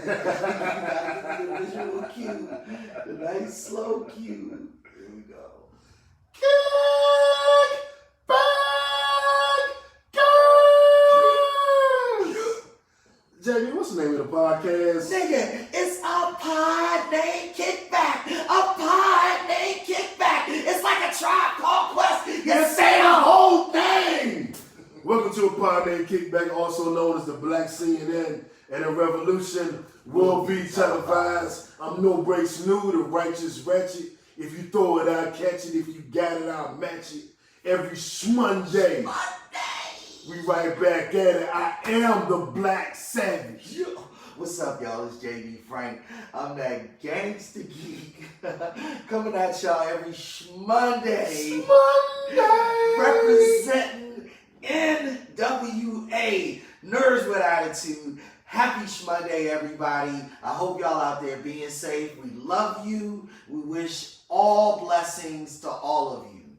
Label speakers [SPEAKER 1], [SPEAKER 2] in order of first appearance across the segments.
[SPEAKER 1] gotta give me the visual cue. The nice slow cue. Here we go. Kick back,
[SPEAKER 2] Jamie, what's the name of the podcast?
[SPEAKER 1] Nigga, it's a pod named Kickback. A pod named Kickback. It's like a Tribe Called Quest. You say the whole thing.
[SPEAKER 2] Welcome to a pod named Kickback, also known as the Black CNN, and a revolution will be televised. I'm No Break Snoo, the righteous ratchet. If you throw it, I'll catch it. If you got it, I'll match it. Every Monday. We right back at it. I am the Black Savage.
[SPEAKER 1] What's up, y'all? It's JB Frank. I'm that gangster geek coming at y'all every Monday. Representing NWA, Nerds with Attitude. Happy Shmonday, everybody. I hope y'all out there being safe. We love you. We wish all blessings to all of you.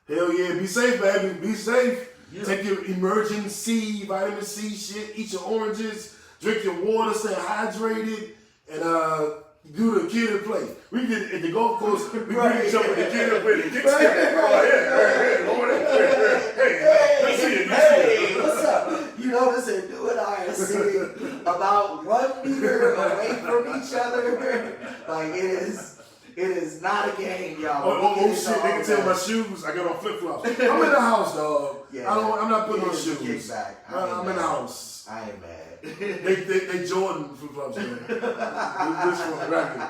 [SPEAKER 2] Hell yeah, be safe, baby. Be safe.
[SPEAKER 1] Yeah.
[SPEAKER 2] Take your emergency vitamin C shit. Eat your oranges. Drink your water. Stay hydrated. And do the kid and play. We did at the golf course. We did jump with the kid and play. The kick stand. Hey,
[SPEAKER 1] what's up? You notice that you and I are sitting about 1 meter away from each other. Like it is not a game, y'all.
[SPEAKER 2] Oh shit, they can tell my shoes. I got on flip flops. I'm in the house, dog.
[SPEAKER 1] Yeah,
[SPEAKER 2] I'm not putting on shoes.
[SPEAKER 1] I'm
[SPEAKER 2] in the house.
[SPEAKER 1] I ain't mad.
[SPEAKER 2] They Jordan flip flops, man. This from the racket.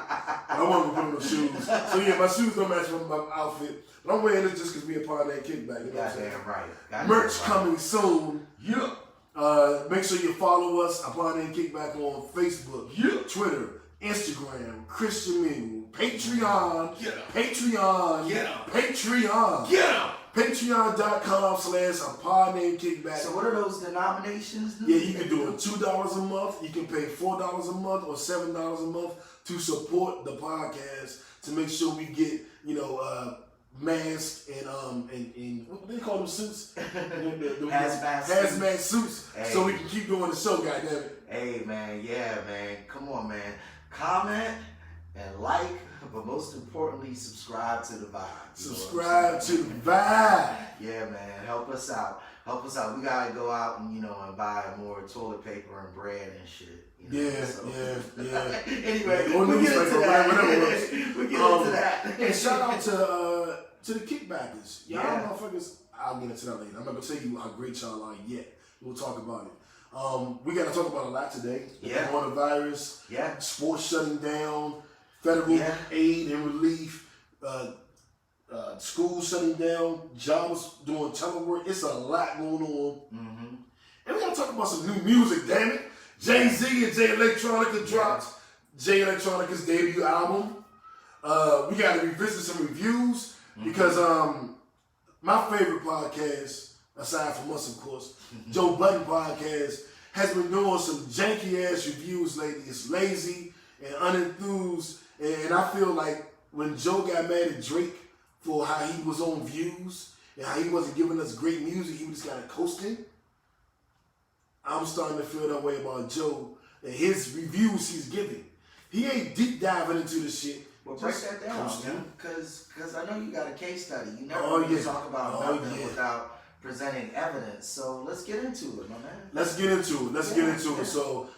[SPEAKER 2] I want to put on the shoes. So yeah, my shoes don't match with my outfit. But I'm wearing this just because we a part of that kickback. You know what I'm saying?
[SPEAKER 1] Right.
[SPEAKER 2] Merch coming soon. Yeah. Make sure you follow us upon that kickback on Facebook, Twitter, Instagram, Christian Mingle, Patreon, Patreon. Patreon.com/a-pod-named-kickback.
[SPEAKER 1] So what are those denominations?
[SPEAKER 2] Yeah, you can do it $2 a month. You can pay $4 a month or $7 a month to support the podcast to make sure we get, masks and what do they call them suits? Hazmat suits.
[SPEAKER 1] Hey.
[SPEAKER 2] So we can keep doing the show, goddammit.
[SPEAKER 1] Hey man, yeah man. Come on man. Comment and like, but most importantly, subscribe to the vibe.
[SPEAKER 2] Subscribe to the vibe.
[SPEAKER 1] Yeah, man. Help us out. We gotta go out and and buy more toilet paper and bread and shit.
[SPEAKER 2] Yeah.
[SPEAKER 1] Anyway,
[SPEAKER 2] we'll get into
[SPEAKER 1] that. We'll get into that.
[SPEAKER 2] And shout out to the kickbackers. Y'all motherfuckers. I'll get into that later. I'm not gonna tell you how great y'all are yet. We'll talk about it. We gotta talk about a lot today. The coronavirus.
[SPEAKER 1] Yeah.
[SPEAKER 2] Sports shutting down. Federal aid and relief, schools shutting down, jobs doing telework. It's a lot going on. Mm-hmm. And we gotta talk about some new music, damn it. Jay-Z and Jay Electronica dropped Jay Electronica's debut album. We gotta revisit some reviews because my favorite podcast, aside from us of course, Joe Budden podcast, has been doing some janky ass reviews lately. It's lazy and unenthused. And I feel like when Joe got mad at Drake for how he was on views and how he wasn't giving us great music, he was just kind of coasting. I'm starting to feel that way about Joe and his reviews he's giving. He ain't deep diving into the shit.
[SPEAKER 1] Well, break that down, man. Because I know you got a case study. You never talk about nothing without presenting evidence. So let's get into it, my man.
[SPEAKER 2] Let's get into it. So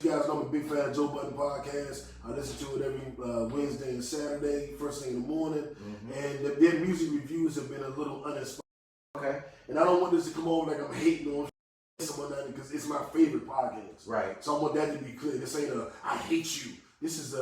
[SPEAKER 2] you guys know I'm a big fan of Joe Budden podcast. I listen to it every Wednesday and Saturday, first thing in the morning. Mm-hmm. And their music reviews have been a little uninspired.
[SPEAKER 1] Okay.
[SPEAKER 2] And I don't want this to come over like I'm hating on someone because it's my favorite podcast.
[SPEAKER 1] Right.
[SPEAKER 2] So I want that to be clear. This ain't I hate you. This is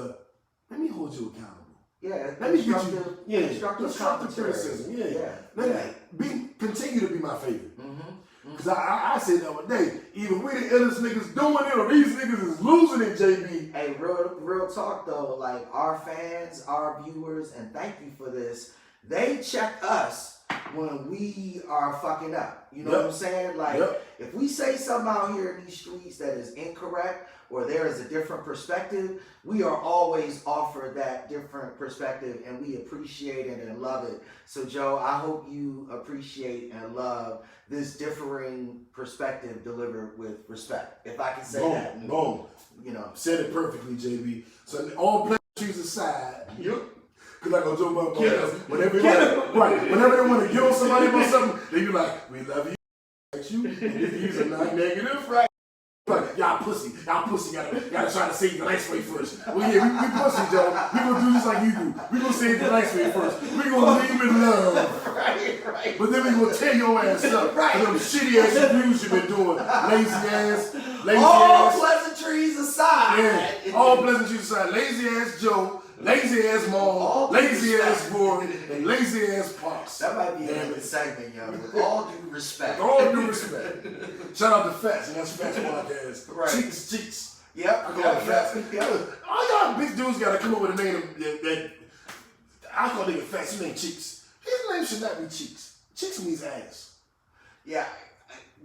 [SPEAKER 2] let me hold you accountable.
[SPEAKER 1] Yeah.
[SPEAKER 2] Let me get you.
[SPEAKER 1] Constructive
[SPEAKER 2] criticism.
[SPEAKER 1] Yeah.
[SPEAKER 2] Let me continue to be my favorite.
[SPEAKER 1] Mm-hmm.
[SPEAKER 2] Because I said the other day, either we the illest niggas doing it or these niggas is losing it, JB.
[SPEAKER 1] Hey, real talk though, like our fans, our viewers, and thank you for this, they check us when we are fucking up. You know what I'm saying? Like, if we say something out here in these streets that is incorrect or there is a different perspective, we are always offered that different perspective and we appreciate it and love it. So, Joe, I hope you appreciate and love this differing perspective delivered with respect. If I can say that.
[SPEAKER 2] Boom.
[SPEAKER 1] You know.
[SPEAKER 2] Said it perfectly, JB. So, all pleasantries aside, because like on Joe Budden, whenever they want to get on somebody about something, they be like, we love you, like you, and if these are not negative, right? Like, y'all pussy, gotta try to say it the nice way first. Well, yeah, we pussy, Joe. We gonna do just like you do. We gonna say it the nice way first. We gonna leave in love.
[SPEAKER 1] Right.
[SPEAKER 2] But then we gonna tear your ass up. For them shitty ass reviews you been doing. Lazy
[SPEAKER 1] all
[SPEAKER 2] ass.
[SPEAKER 1] pleasantries aside.
[SPEAKER 2] Yeah, all pleasantries aside. Lazy ass Joe. Lazy ass mom, lazy ass boy, and lazy ass pops.
[SPEAKER 1] That might be a good segment, yo. With all due respect.
[SPEAKER 2] With all due respect. Shout out to Fats, and that's Fats Podcast.
[SPEAKER 1] Right.
[SPEAKER 2] Cheeks.
[SPEAKER 1] Yep.
[SPEAKER 2] I call it Fats. All y'all big dudes gotta come up with a name that I call nigga Fats. His name Cheeks. His name should not be Cheeks. Cheeks means ass.
[SPEAKER 1] Yeah.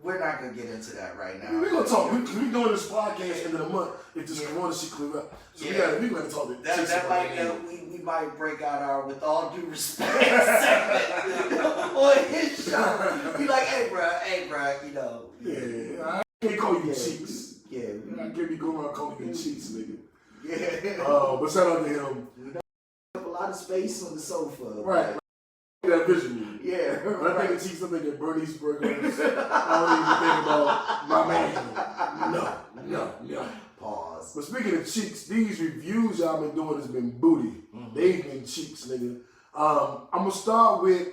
[SPEAKER 1] We're not gonna get into that right now.
[SPEAKER 2] We're gonna talk. We're doing this podcast end of the month if this corona shit clear up. So we gotta talk.
[SPEAKER 1] That might we might break out our with all due respect segment on his show. Be like, hey bruh, you know.
[SPEAKER 2] Yeah, I can't call you Cheeks.
[SPEAKER 1] Yeah,
[SPEAKER 2] I can't be going around calling you Cheeks, nigga.
[SPEAKER 1] Yeah.
[SPEAKER 2] But shout out to him.
[SPEAKER 1] We have a lot of space on the sofa.
[SPEAKER 2] Right. That vision.
[SPEAKER 1] Yeah.
[SPEAKER 2] When I think of Cheeks, I think of Bernie's Burgers. I don't even think about my man. No.
[SPEAKER 1] Pause.
[SPEAKER 2] But speaking of Cheeks, these reviews y'all been doing has been booty. They've been Cheeks, nigga. I'm gonna start with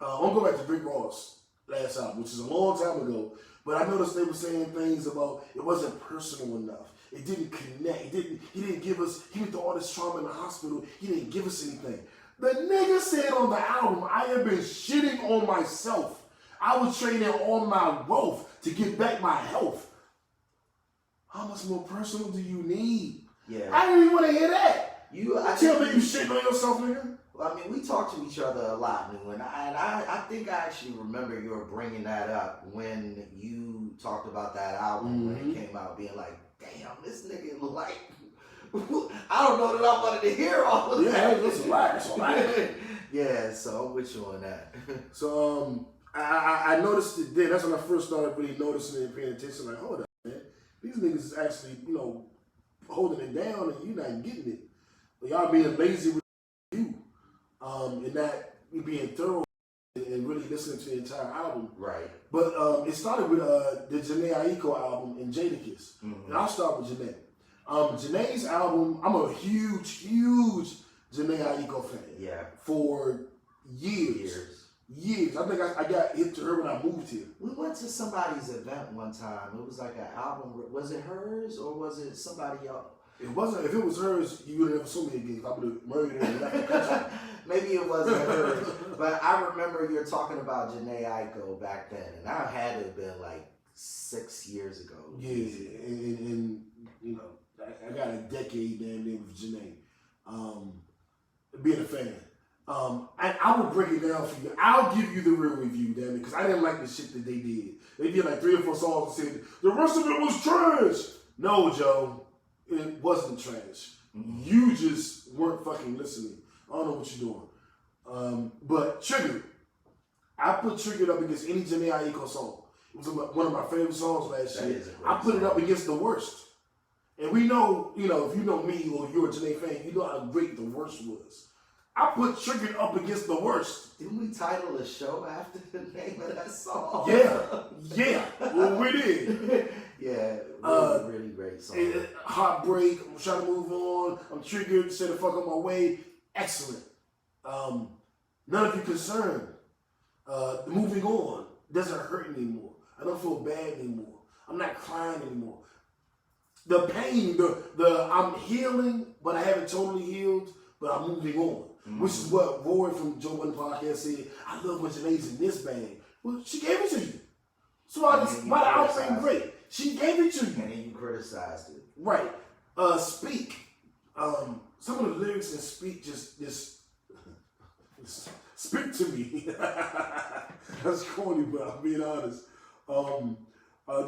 [SPEAKER 2] I'm gonna go back to Rick Ross last album, which is a long time ago. But I noticed they were saying things about it wasn't personal enough. It didn't connect. He didn't give us. He went through all this trauma in the hospital. He didn't give us anything. The nigga said on the album, I have been shitting on myself. I was trading all my wealth to get back my health. How much more personal do you need?
[SPEAKER 1] Yeah.
[SPEAKER 2] I didn't even want to hear that.
[SPEAKER 1] I
[SPEAKER 2] tell me you shitting on yourself, nigga.
[SPEAKER 1] Well, I mean, we talk to each other a lot, and I think I actually remember you were bringing that up when you talked about that album when it came out, being like, damn, this nigga like, I don't know that I wanted to hear all of that.
[SPEAKER 2] Yeah, it's a lot.
[SPEAKER 1] Yeah, so I'm with you on that.
[SPEAKER 2] So I noticed it then. That's when I first started really noticing it and paying attention. Like, hold up, man. These niggas is actually, holding it down and you're not getting it. But y'all being lazy with you. And not being thorough and really listening to the entire album.
[SPEAKER 1] Right.
[SPEAKER 2] But it started with the Jhene Aiko album and Jada Kiss. And I'll start with Jhene. Jhene's album, I'm a huge Jhene Aiko fan.
[SPEAKER 1] Yeah.
[SPEAKER 2] For years. I think I got hit to her when I moved here.
[SPEAKER 1] We went to somebody's event one time. It was like an album. Was it hers or was it somebody else?
[SPEAKER 2] It wasn't. If it was hers, you would have never saw me again. I would have murdered her and left the country.
[SPEAKER 1] Maybe it wasn't hers. But I remember you're talking about Jhene Aiko back then. And I had to have been like 6 years ago.
[SPEAKER 2] Yeah. And I got a decade damn near with Jhene. Being a fan. I will break it down for you. I'll give you the real review, damn it, because I didn't like the shit that they did. They did like 3 or 4 songs and said, the rest of it was trash. No, Joe. It wasn't trash. You just weren't fucking listening. I don't know what you're doing. But Triggered. I put Triggered up against any Jhene Aiko song. It was one of my favorite songs last year. I put it up against The Worst. And we know, if you know me or you're a Jhene fan, you know how great The Worst was. I put Triggered up against The Worst.
[SPEAKER 1] Didn't we title a show after the name of that song?
[SPEAKER 2] Yeah. Well, we did.
[SPEAKER 1] Yeah, really great song.
[SPEAKER 2] Heartbreak, I'm trying to move on, I'm triggered, say the fuck on my way. Excellent. None of you concerned. Moving on doesn't hurt anymore. I don't feel bad anymore. I'm not crying anymore. The pain, the I'm healing, but I haven't totally healed, but I'm moving on. Which is what Roy from Joe Budden Podcast said. I love when Jhene's in this bag. Well, she gave it to you. So why the album ain't great? She gave it to you.
[SPEAKER 1] And then you criticized it.
[SPEAKER 2] Right. Speak. Some of the lyrics in Speak just Speak to me. That's corny, but I'm being honest.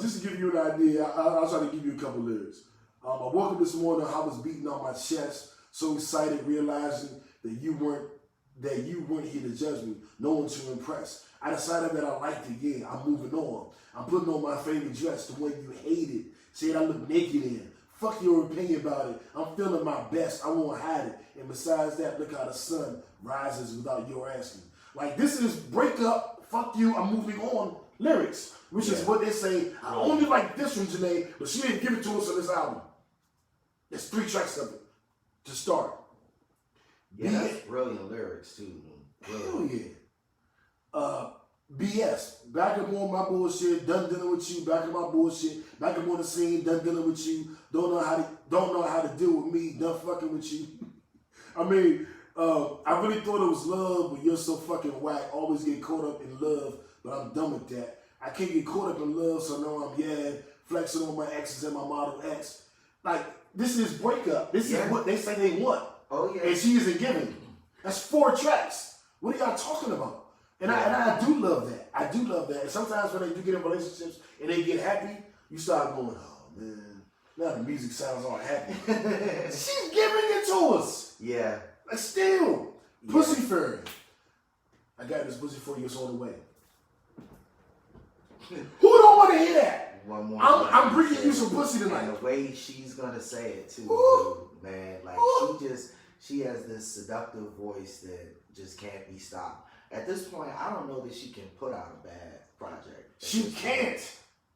[SPEAKER 2] Just to give you an idea, I'll try to give you a couple lyrics. I woke up this morning, I was beating on my chest, so excited, realizing that you weren't here to judge me, no one to impress. I decided that I liked it, yeah, I'm moving on. I'm putting on my favorite dress, the one you hated, saying I look naked in. Fuck your opinion about it. I'm feeling my best, I won't hide it. And besides that, look how the sun rises without your asking. Like, this is break up, fuck you, I'm moving on lyrics, which is what they say. I only like this from Jhene, but she didn't give it to us on this album. There's 3 tracks of it to start.
[SPEAKER 1] Yeah, that's brilliant lyrics too.
[SPEAKER 2] Hell yeah. BS. Back up on my bullshit. Done dealing with you. Back on my bullshit. Back up on the scene. Done dealing with you. Don't know how to deal with me. Done fucking with you. I mean, I really thought it was love, but you're so fucking whack. Always get caught up in love, but I'm done with that. I can't get caught up in love, so now I'm flexing on my exes and my Model X. Like, this is breakup. This is what they say they want.
[SPEAKER 1] Oh yeah.
[SPEAKER 2] And she isn't giving. That's 4 tracks. What are y'all talking about? And I do love that. I do love that. And sometimes when they do get in relationships and they get happy, you start going, oh man, now the music sounds all happy. She's giving it to us.
[SPEAKER 1] Yeah.
[SPEAKER 2] Like still. Pussy fairy. I got this pussy for you, it's on the way. Who don't want to hear that?
[SPEAKER 1] One more.
[SPEAKER 2] I'm bringing you some pussy tonight.
[SPEAKER 1] And the way she's gonna say it too, dude, man. Like she has this seductive voice that just can't be stopped. At this point, I don't know that she can put out a bad project.
[SPEAKER 2] She can't,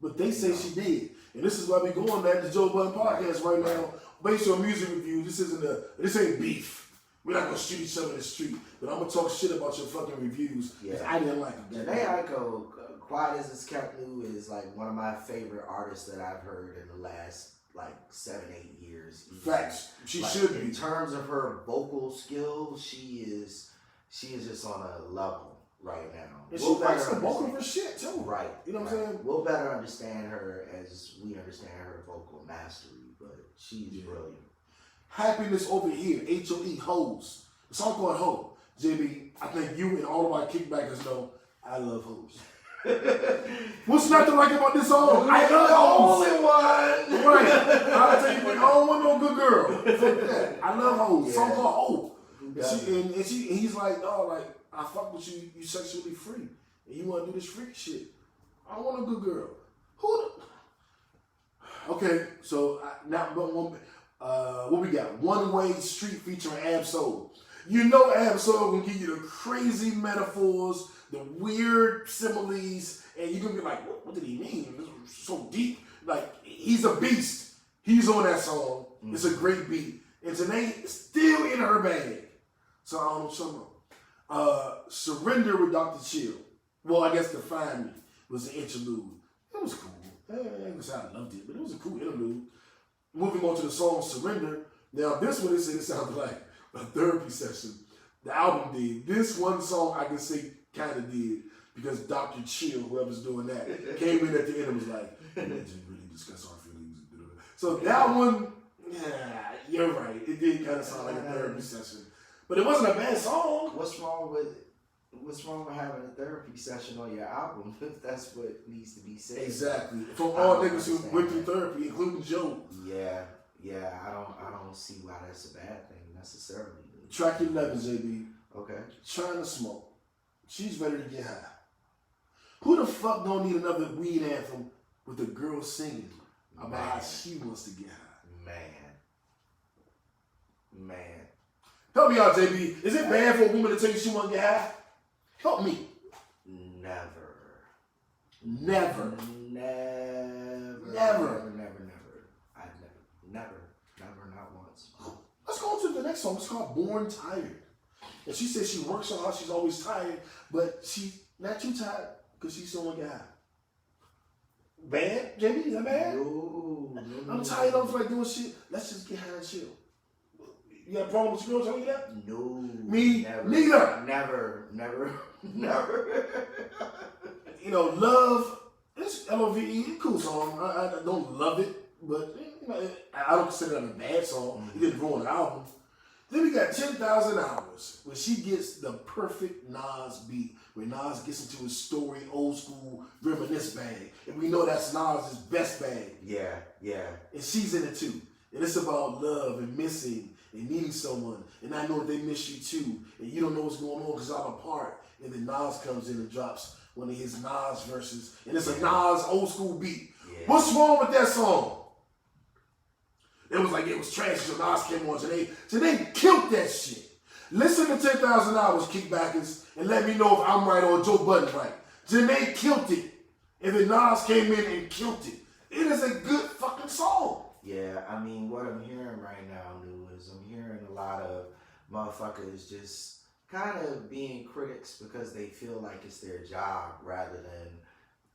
[SPEAKER 2] but they say she did. And this is why we going back to Joe Budden podcast right now, based on music review. This ain't beef. We're not gonna shoot each other in the street, but I'm gonna talk shit about your fucking reviews. Yeah. I didn't like it.
[SPEAKER 1] Jhene Aiko, Quiet as It's Kept New, is like one of my favorite artists that I've heard in the last like 7-8 years.
[SPEAKER 2] Facts. She
[SPEAKER 1] like,
[SPEAKER 2] should be.
[SPEAKER 1] In terms of her vocal skills, she is just on a level right now.
[SPEAKER 2] And she writes the vocal for shit too.
[SPEAKER 1] Right.
[SPEAKER 2] You know what I'm saying?
[SPEAKER 1] We'll better understand her as we understand her vocal mastery, but she's brilliant. Happiness Over Here, HOE, Hoes. The song called Ho. JB, I think you and all of my kickbackers know I love hoes. What's not to like about this song? I love hoes. Only one.
[SPEAKER 2] Right. I'll tell you what, I don't want no good girl. Fuck that. I love hoes. Yeah. Song called Ho. And he's like, oh, like, I fuck with you, you sexually free. And you want to do this freak shit. I don't want a good girl. Okay, so what we got? One Way Street featuring Ab-Soul. You know Ab-Soul gonna give you the crazy metaphors, the weird similes, and you're gonna be like, what did he mean? This is so deep. Like, he's a beast. He's on that song. Mm-hmm. It's a great beat. And Jhene still in her bag. So I don't know something. Surrender with Dr. Chill. Well, I guess Define Me was an interlude. It was cool. I ain't say I loved it, but it was a cool interlude. Moving on to the song Surrender. Now, this one, it sounded like a therapy session. The album did. This one song, I can say, kind of did, because Dr. Chill, whoever's doing that, came in at the end and was like, let's really discuss our feelings. So that one, yeah, you're right. It did kind of sound like a therapy session. But it wasn't a bad song.
[SPEAKER 1] What's wrong with having a therapy session on your album if that's what needs to be said?
[SPEAKER 2] Exactly. From all niggas who went through therapy, including Joe.
[SPEAKER 1] Yeah. I don't see why that's a bad thing necessarily.
[SPEAKER 2] Track 11, JB.
[SPEAKER 1] Okay.
[SPEAKER 2] Trying to smoke. She's ready to get high. Who the fuck don't need another weed anthem with a girl singing about how she wants to get high?
[SPEAKER 1] Man.
[SPEAKER 2] Help me out, JB. Is it bad for a woman to tell you she want to get high? Help me.
[SPEAKER 1] Never. Never, not once.
[SPEAKER 2] Let's go to the next song. It's called Born Tired. And she says she works so hard, she's always tired, but she's not too tired because she still want to get high. Bad, JB? Is that bad?
[SPEAKER 1] No.
[SPEAKER 2] I'm tired. I don't feel like doing shit. Let's just get high and chill. You got a problem with your girl telling you that?
[SPEAKER 1] No.
[SPEAKER 2] Me?
[SPEAKER 1] Never.
[SPEAKER 2] Neither.
[SPEAKER 1] Never.
[SPEAKER 2] You know, Love, it's Love, cool song. I don't love it, but you know, I don't consider it a bad song. It didn't ruin an album. Then we got 10,000 Hours, where she gets the perfect Nas beat, where Nas gets into his story, old school, reminisce bag. And we know that's Nas' best bag.
[SPEAKER 1] Yeah, yeah.
[SPEAKER 2] And she's in it too. And it's about love and missing and needing someone. And I know they miss you too. And you don't know what's going on because I'm apart. And then Nas comes in and drops one of his Nas verses. And it's a Nas old school beat. Yeah. What's wrong with that song? It was like it was trash. So Nas came on Jhene. Jhene killed that shit. Listen to 10,000 Hours, kickbackers, and let me know if I'm right or Joe Budden right. Jhene killed it. And then Nas came in and killed it. It is a good fucking song.
[SPEAKER 1] Yeah, I mean, what I'm hearing right now, New, is I'm hearing a lot of motherfuckers just kind of being critics because they feel like it's their job rather than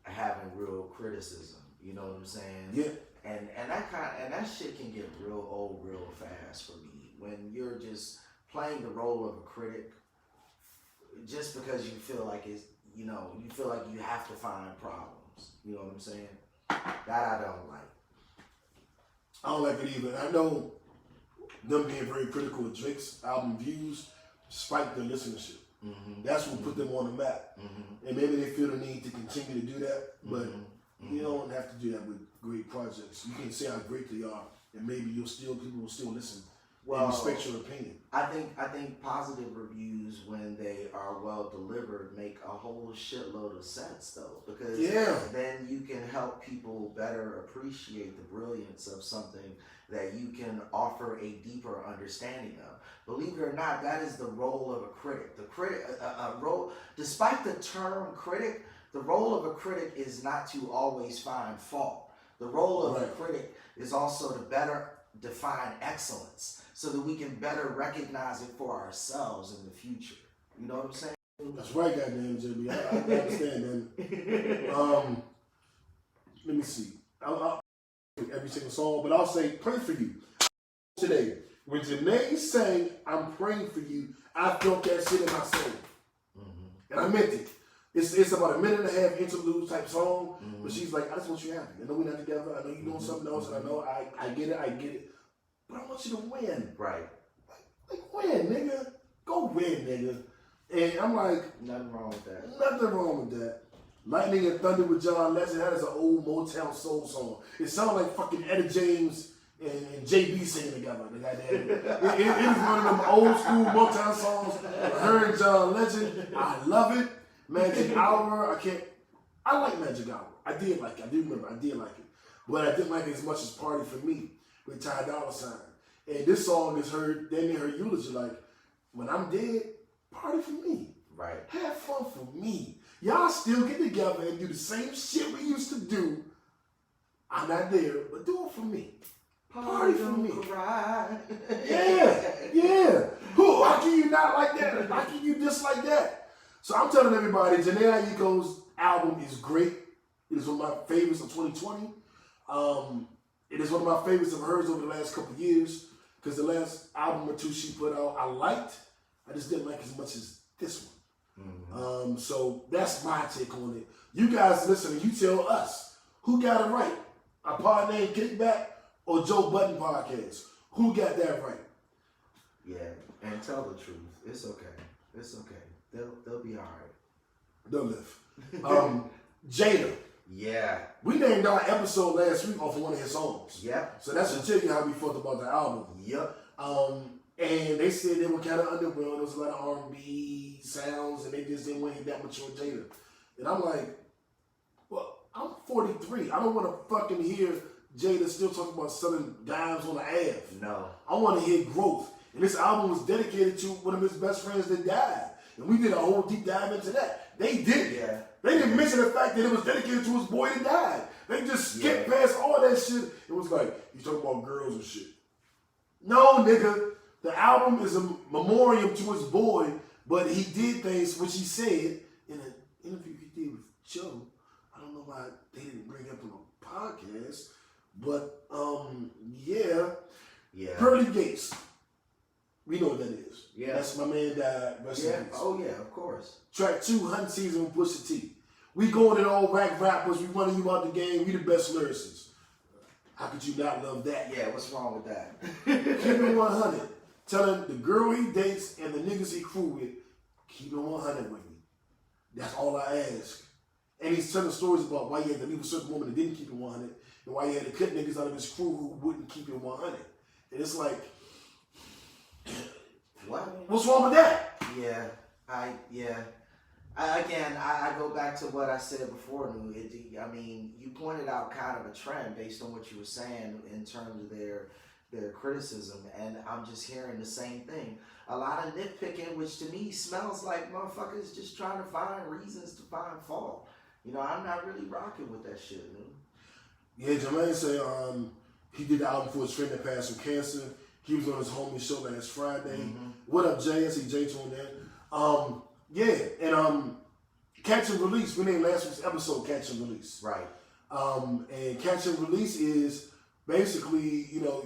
[SPEAKER 1] having real criticism. You know what I'm saying?
[SPEAKER 2] Yeah.
[SPEAKER 1] And that shit can get real old real fast for me when you're just playing the role of a critic just because you feel like it's, you know, you feel like you have to find problems. You know what I'm saying? That I don't like.
[SPEAKER 2] I don't like it either. I know them being very critical of Drake's album views spiked their listenership. Mm-hmm. That's what put them on the map. Mm-hmm. And maybe they feel the need to continue to do that, but you don't have to do that with great projects. You can say how great they are, and maybe people will still listen and respect your opinion.
[SPEAKER 1] I think positive reviews when they are well delivered make a whole shitload of sense though, because then you can help people better appreciate the brilliance of something that you can offer a deeper understanding of. Believe it or not, that is the role of a critic. The critic, despite the term critic, the role of a critic is not to always find fault. The role of a critic is also to better define excellence so that we can better recognize it for ourselves in the future. You know what I'm saying?
[SPEAKER 2] That's right, goddamn JB. I understand that. Let me see. I'll every single song, but I'll say pray for you. Today, when Jhene sang I'm praying for you, I felt that shit in my soul. Mm-hmm. And I meant it. It's about a minute and a half interlude type song, but she's like, I just want you happy. I know we're not together. I know you're doing something else, and I know I get it. But I want you to win.
[SPEAKER 1] Right.
[SPEAKER 2] Like win, nigga. Go win, nigga. And I'm like,
[SPEAKER 1] nothing wrong with that.
[SPEAKER 2] Nothing wrong with that. Lightning and Thunder with John Legend, that is an old Motown soul song. It sounds like fucking Etta James and JB singing together. It is one of them old school Motown songs. Her and John Legend. I love it. Magic Hour. I like Magic Hour. I did like it. I do remember. I did like it. But I didn't like it as much as Party for Me with Ty Dolla $ign. And this song is her eulogy, like, when I'm dead, party for me.
[SPEAKER 1] Right.
[SPEAKER 2] Have fun for me. Y'all still get together and do the same shit we used to do. I'm not there, but do it for me. Party for me. Cry. Yeah. How can you not like that? How can you dislike that? So I'm telling everybody, Jhene Aiko's album is great. It is one of my favorites of 2020. It is one of my favorites of hers over the last couple of years because the last album or two she put out, I liked. I just didn't like as much as this one. Mm-hmm. So that's my take on it. You guys listening, you tell us who got it right. A Pod Named Kickback or Joe Budden podcast? Who got that right?
[SPEAKER 1] Yeah, and tell the truth. It's okay. It's okay. They'll be all right.
[SPEAKER 2] They'll live. Jada.
[SPEAKER 1] Yeah.
[SPEAKER 2] We named our episode last week off of one of his songs.
[SPEAKER 1] Yep.
[SPEAKER 2] So that should tell you how we felt about the album.
[SPEAKER 1] Yep.
[SPEAKER 2] And they said they were kind of underwhelmed. There was a lot of R&B sounds, and they just didn't want to hear that mature Jada. And I'm like, well, I'm 43. I don't want to fucking hear Jada still talking about selling dimes on the Ave.
[SPEAKER 1] No.
[SPEAKER 2] I want to hear growth. And this album was dedicated to one of his best friends that died. And we did a whole deep dive into that. They did.
[SPEAKER 1] Yeah.
[SPEAKER 2] They didn't mention the fact that it was dedicated to his boy that died. They just skipped past all that shit. It was like, you talking about girls and shit. No, nigga. The album is a memoriam to his boy, but he did things which he said in an interview he did with Joe. I don't know why they didn't bring it up on a podcast, but yeah. Pearly Gates. We know what that is. Yeah. That's my man died. Rest in peace.
[SPEAKER 1] Oh yeah, of course.
[SPEAKER 2] Track 2, Hunting Season with Pusha T. We going in all rap rappers. We running you out the game. We the best lyricists. How could you not love that?
[SPEAKER 1] Yeah, what's wrong with that?
[SPEAKER 2] Keep it 100. telling the girl he dates and the niggas he crew with, keep it 100 with me. That's all I ask. And he's telling stories about why he had to leave a certain woman that didn't keep it 100, and why he had to cut niggas out of his crew who wouldn't keep it 100. And it's like, what's wrong with that?
[SPEAKER 1] Yeah, I go back to what I said before. I mean, you pointed out kind of a trend based on what you were saying in terms of their criticism, and I'm just hearing the same thing. A lot of nitpicking, which to me smells like motherfuckers just trying to find reasons to find fault. You know, I'm not really rocking with that shit, man.
[SPEAKER 2] Yeah, Jermaine said he did the album for his friend that passed from cancer. He was on his homie show last Friday. Mm-hmm. What up, Jay? I see Jay on that. Yeah, and Catch and Release. We named last week's episode Catch and Release.
[SPEAKER 1] Right.
[SPEAKER 2] And Catch and Release is basically, you know,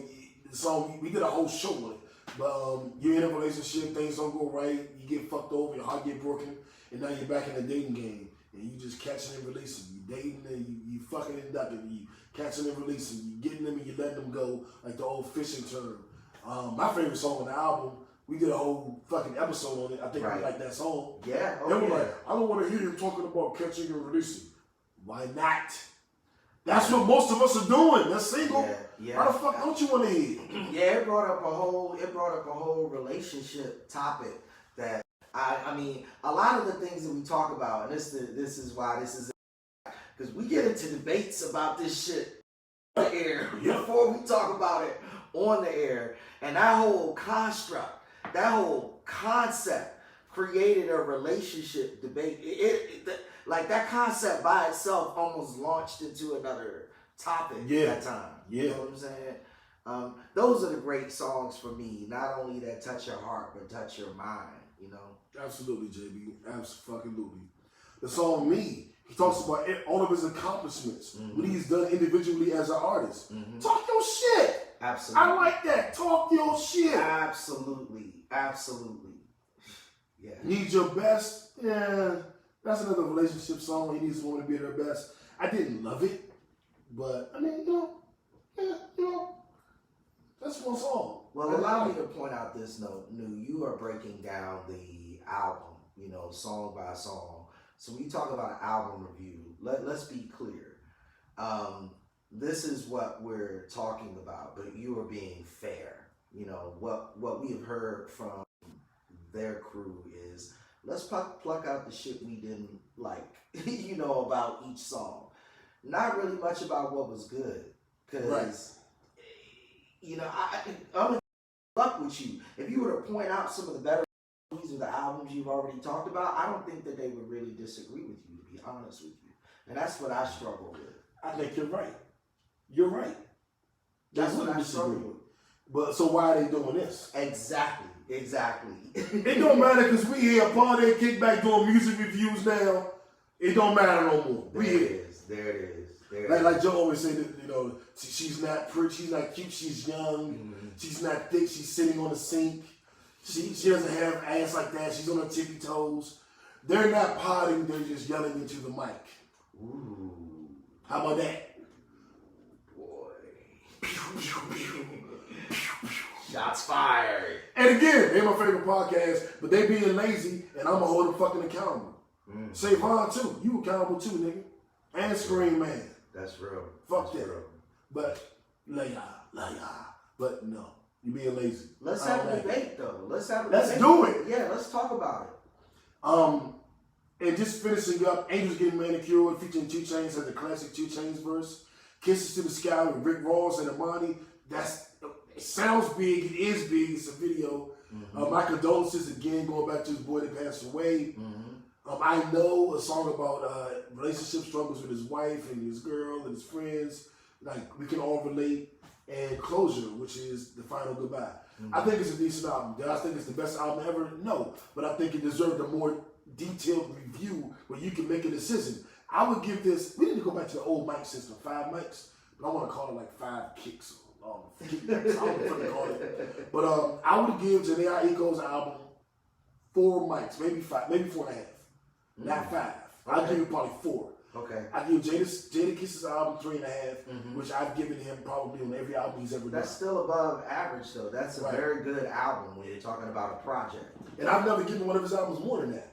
[SPEAKER 2] the song, we did a whole show on it. But you're in a relationship, things don't go right, you get fucked over, your heart get broken, and now you're back in the dating game. And you just catching and releasing. You dating and you fucking and ducking. You catching and releasing. You getting them and you letting them go, like the old fishing term. My favorite song on the album, we did a whole fucking episode on it. I think we like that song.
[SPEAKER 1] Yeah.
[SPEAKER 2] And we're like, I don't want to hear you talking about catching and releasing. Why not? That's what most of us are doing. That's single. Yeah. Why the fuck don't you want to hear?
[SPEAKER 1] Yeah, it brought up a whole relationship topic that I mean, a lot of the things that we talk about, and this is why this is, because we get into debates about this shit on the air before we talk about it on the air, and that whole construct, that whole concept created a relationship debate. Like that concept by itself almost launched into another topic at that time. Yeah. You know what I'm saying? Those are the great songs for me. Not only that touch your heart, but touch your mind, you know?
[SPEAKER 2] Absolutely, JB. Absolutely. The song Me, he talks about all of his accomplishments, what he's done individually as an artist. Talk your shit.
[SPEAKER 1] Absolutely.
[SPEAKER 2] I like that. Talk your shit.
[SPEAKER 1] Absolutely. Yeah.
[SPEAKER 2] Need your best. Yeah. That's another relationship song. He needs someone to be at their best. I didn't love it, but I mean, that's one song.
[SPEAKER 1] Well, allow me to point out this note. You are breaking down the album, song by song. So when you talk about an album review, let's be clear. This is what we're talking about, but you are being fair. What we have heard from their crew is, let's pluck out the shit we didn't like, about each song. Not really much about what was good. Because, I'm in luck with you. If you were to point out some of the better movies of the albums you've already talked about, I don't think that they would really disagree with you, to be honest with you. And that's what I struggle with.
[SPEAKER 2] I think you're right. You're right.
[SPEAKER 1] That's what I struggle with.
[SPEAKER 2] But so why are they doing this? Exactly.
[SPEAKER 1] It
[SPEAKER 2] don't matter because we here, party, kickback, doing music reviews now. It don't matter no more.
[SPEAKER 1] There it is.
[SPEAKER 2] Like Joe always say that, she's not pretty, she's not cute, she's young, she's not thick, she's sitting on the sink. She doesn't have ass like that, she's on her tippy toes. They're not potting, they're just yelling into the mic.
[SPEAKER 1] Ooh.
[SPEAKER 2] How about that?
[SPEAKER 1] Boy. Shots fired.
[SPEAKER 2] And again, they're my favorite podcast, but they being lazy, and I'm gonna hold them fucking accountable. Savon too, you accountable too, nigga. And Scream Man.
[SPEAKER 1] That's real.
[SPEAKER 2] Fuck that. Real. But but no, you being lazy.
[SPEAKER 1] Let's have a debate though. Let's
[SPEAKER 2] do it.
[SPEAKER 1] Yeah, let's talk about it.
[SPEAKER 2] And just finishing up, Angels Getting Manicured featuring 2 Chainz has the classic 2 Chainz verse. Kisses to the Sky with Rick Ross and Amani. It sounds big. It is big. It's a video. My condolences again, going back to his boy that passed away. I know a song about relationship struggles with his wife and his girl and his friends. Like, we can all relate. And Closure, which is the final goodbye. I think it's a decent album. Do I think it's the best album ever? No. But I think it deserved a more detailed review where you can make a decision. I would give this, we need to go back to the old mic system, 5 mics. But I want to call it like 5 kicks. Kickbacks. I don't know what to call it. But I would give Jhene Aiko's album 4 mics, maybe 5, maybe 4.5. Not 5. I'll give you probably 4.
[SPEAKER 1] Okay.
[SPEAKER 2] I give Jada Kiss's album 3.5, which I've given him probably on every album he's ever done.
[SPEAKER 1] That's still above average, though. That's a very good album when you're talking about a project.
[SPEAKER 2] And I've never given one of his albums more than that.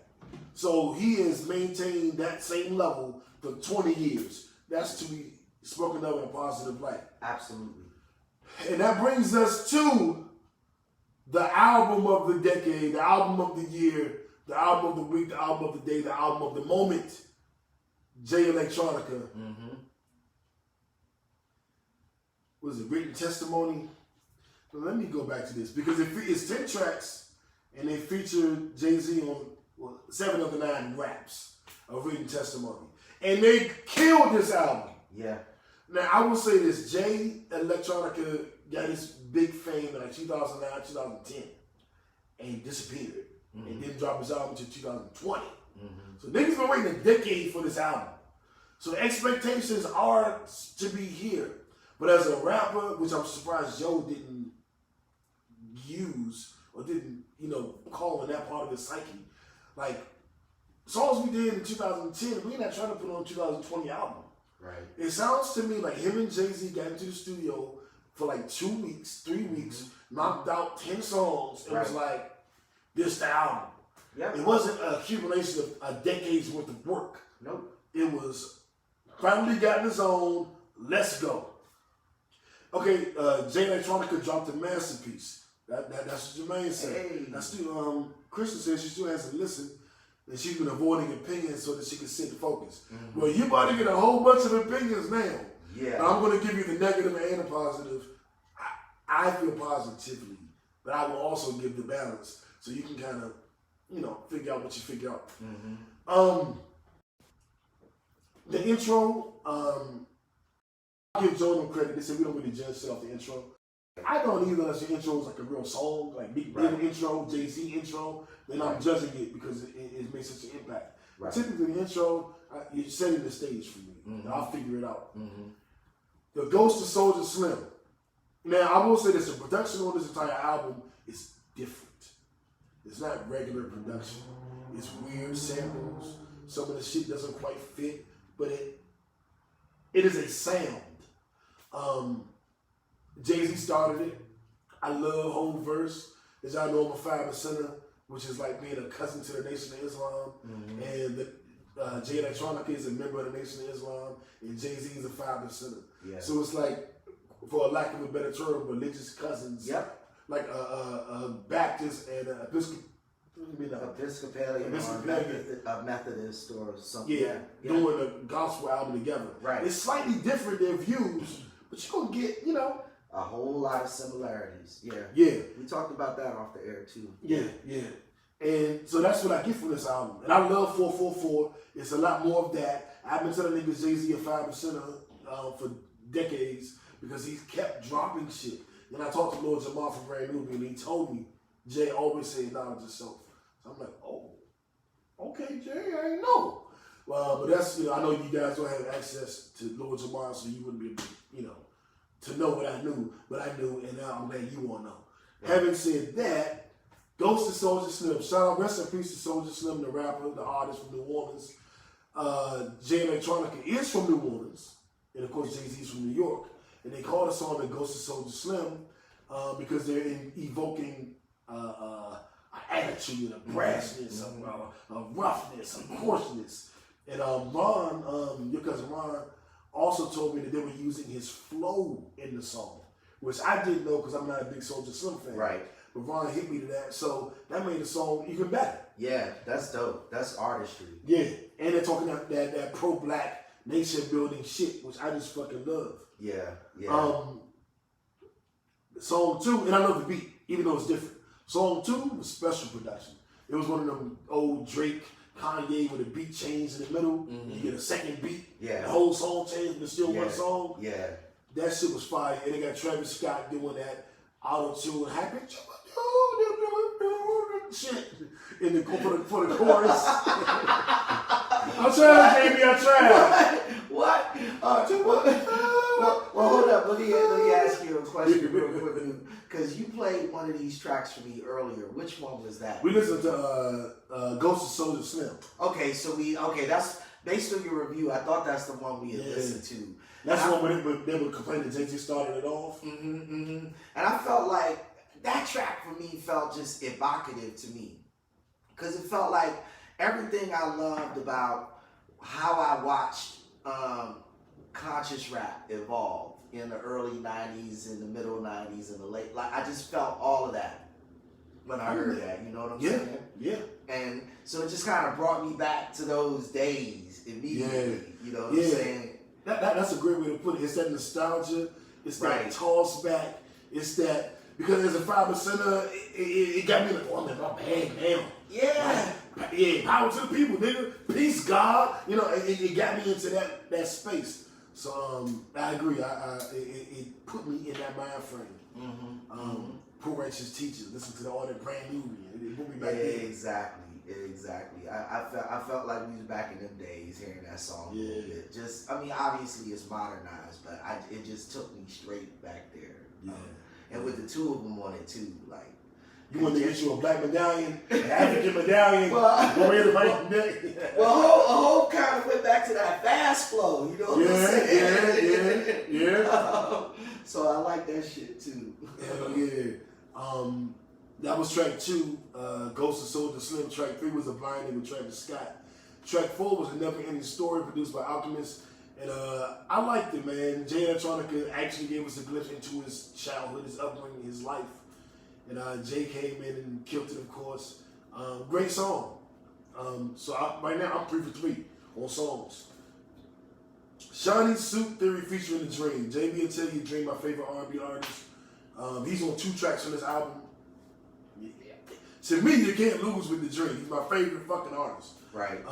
[SPEAKER 2] So he has maintained that same level for 20 years. That's to be spoken of in a positive light.
[SPEAKER 1] Absolutely.
[SPEAKER 2] And that brings us to the album of the decade, the album of the year, the album of the week, the album of the day, the album of the moment. Jay Electronica. Was it Written Testimony? But let me go back to this because it's 10 tracks and they feature Jay-Z on 7 of the 9 raps of Written Testimony. And they killed this album.
[SPEAKER 1] Yeah.
[SPEAKER 2] Now, I will say this. Jay Electronica got his big fame in like 2009, 2010 and he disappeared. And didn't drop his album until 2020. So niggas been waiting a decade for this album. So the expectations are to be here. But as a rapper, which I'm surprised Joe didn't use or didn't, call in that part of his psyche. Like, songs we did in 2010, we're not trying to put on a 2020 album.
[SPEAKER 1] Right.
[SPEAKER 2] It sounds to me like him and Jay-Z got into the studio for like 2 weeks, 3 weeks, knocked out 10 songs. It was like, this the album. Yep. It wasn't an accumulation of a decade's worth of work.
[SPEAKER 1] Nope.
[SPEAKER 2] It was finally got in his own, let's go. Okay, Jay Electronica dropped a masterpiece. That's what Jhene said.
[SPEAKER 1] Hey.
[SPEAKER 2] That's still, Kristen said she still hasn't listened and she's been avoiding opinions so that she can sit focused. Well, you about to get a whole bunch of opinions now.
[SPEAKER 1] Yeah.
[SPEAKER 2] And I'm going to give you the negative and the positive. I feel positively, but I will also give the balance. So you can kind of, figure out what you figure out. The intro, I'll give Joe no credit. They said we don't really judge shit off the intro. I don't either unless your intro is like a real song, like Big Ben intro, Jay-Z intro. Then I'm judging it because it makes such an impact. Right. Typically the intro, you're setting the stage for me. And I'll figure it out. The Ghost of Soulja Slim. Now, I will say this, the production on this entire album is different. It's not regular production. It's weird samples. Some of the shit doesn't quite fit, but it is a sound. Jay-Z started it. I love whole verse. As y'all know, I'm a 5%er, which is like being a cousin to the Nation of Islam. And Jay Electronica is a member of the Nation of Islam, and Jay-Z is a 5%er. Yeah. So it's like, for a lack of a better term, religious cousins. Yep. Like a Baptist and a Episcopalian
[SPEAKER 1] or a Methodist or something.
[SPEAKER 2] Yeah, doing a gospel album together. Right. It's slightly different their views, but you're gonna get,
[SPEAKER 1] a whole lot of similarities. Yeah.
[SPEAKER 2] Yeah.
[SPEAKER 1] We talked about that off the air too.
[SPEAKER 2] Yeah. And so that's what I get from this album. And I love 444. It's a lot more of that. I've been telling niggas Jay-Z a 5%er for decades because he's kept dropping shit. And I talked to Lord Jamal from Brand New, and he told me, Jay always say acknowledge yourself. So I'm like, oh, okay, Jay, I ain't know. But that's, I know you guys don't have access to Lord Jamal, so you wouldn't be able, to know what I knew, but I knew, and now I'm glad you won't know. Right. Having said that, Ghost of Soulja Slim. Shout out, rest in peace to Soulja Slim, the rapper, the artist from New Orleans. Jay Electronica is from New Orleans, and of course Jay-Z's from New York. And they call the song the Ghost of Soulja Slim because they're evoking an attitude, a brassness, a roughness, a coarseness. And Ron, your cousin Ron, also told me that they were using his flow in the song, which I didn't know because I'm not a big Soulja Slim fan. Right. But Ron hit me to that, so that made the song even better.
[SPEAKER 1] Yeah, that's dope. That's artistry.
[SPEAKER 2] Yeah, and they're talking about that pro-black nation building shit, which I just fucking love.
[SPEAKER 1] Yeah.
[SPEAKER 2] Song 2, and I love the beat, even though it's different. Song 2 was special production. It was one of them old Drake, Kanye with a beat change in the middle. You get a second beat. Yeah. The whole song changed, but still one song. Yeah. That shit was fire. And they got Travis Scott doing that auto-tune, happy shit in the for the chorus. I'm trying, baby. I tried.
[SPEAKER 1] What? Well, hold up. Let me ask you a question real quick, because you played one of these tracks for me earlier. Which one was that?
[SPEAKER 2] We listened to Ghost of Soulja Slim.
[SPEAKER 1] Okay, so that's based on your review, I thought that's the one we had listened to.
[SPEAKER 2] That's the one where they would complain that Jay-Z started it off.
[SPEAKER 1] And I felt like that track for me felt just evocative to me. Because it felt like everything I loved about how I watched conscious rap evolve in the early 90s, in the middle 90s, in the late, like I just felt all of that when I heard that, you know what I'm saying?
[SPEAKER 2] Yeah.
[SPEAKER 1] And so it just kind of brought me back to those days immediately, you know what I'm saying?
[SPEAKER 2] That's a great way to put it. It's that nostalgia, it's that toss back, it's that, because as a 5%er, it got me like, oh, I'm in my bag now.
[SPEAKER 1] Yeah.
[SPEAKER 2] Like, power to the people, nigga. Peace, God. You know, it got me into that space. So I agree. It put me in that mind frame. Poor Righteous Teachers. Listen to all that brand new. It put me back there.
[SPEAKER 1] Exactly. I felt like we was back in them days hearing that song a little bit. Just, I mean, obviously it's modernized, but it just took me straight back there. And with the two of them on it too, like.
[SPEAKER 2] You want to get you a black medallion, an African medallion,
[SPEAKER 1] Hope kind of went back to that fast flow, you know what I'm saying?
[SPEAKER 2] Yeah.
[SPEAKER 1] So I like that shit too.
[SPEAKER 2] Hell yeah. That was track 2, Ghost of Soldier Slim. Track 3 was A Blind with Travis Scott. Track 4 was A Never Ending Story, produced by Alchemist. And I liked it, man. Jay Electronica actually gave us a glimpse into his childhood, his upbringing, his life. And Jay came in and killed it, of course. Great song. Right now, I'm 3 for 3 on songs. Shawnee's Suit Theory featuring The Dream. JB will tell you Dream, my favorite R&B artist. He's on 2 tracks on this album. To me, you can't lose with The Dream. He's my favorite fucking artist.
[SPEAKER 1] Right.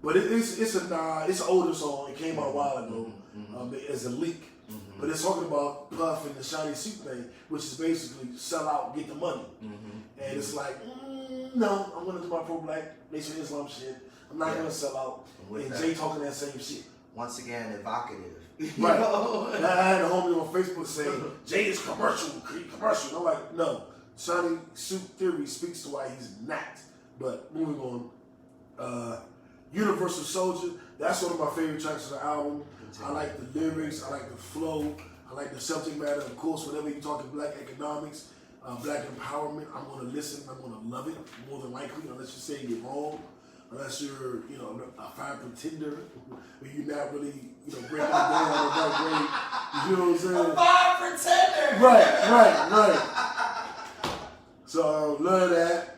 [SPEAKER 2] But it's an older song. It came out a while ago as a leak. But it's talking about Puff and the shiny suit thing, which is basically sell out, get the money. And it's like, no, I'm going to do my pro-black Nation Islam shit. I'm not going to sell out. And Jay talking that same shit.
[SPEAKER 1] Once again, evocative.
[SPEAKER 2] Right. I had a homie on Facebook saying, Jay is commercial. I'm like, no. Shiny Suit Theory speaks to why he's not. But moving on. Universal Soldier, that's one of my favorite tracks of the album. I like the lyrics, I like the flow, I like the subject matter. Of course, whenever you're talking black economics, black empowerment, I'm going to listen, I'm going to love it, more than likely, unless you say you're wrong, unless you're, a fine pretender, but you're not really, breaking it down the right way. You know what I'm saying?
[SPEAKER 1] A fine pretender!
[SPEAKER 2] Right. So, love that.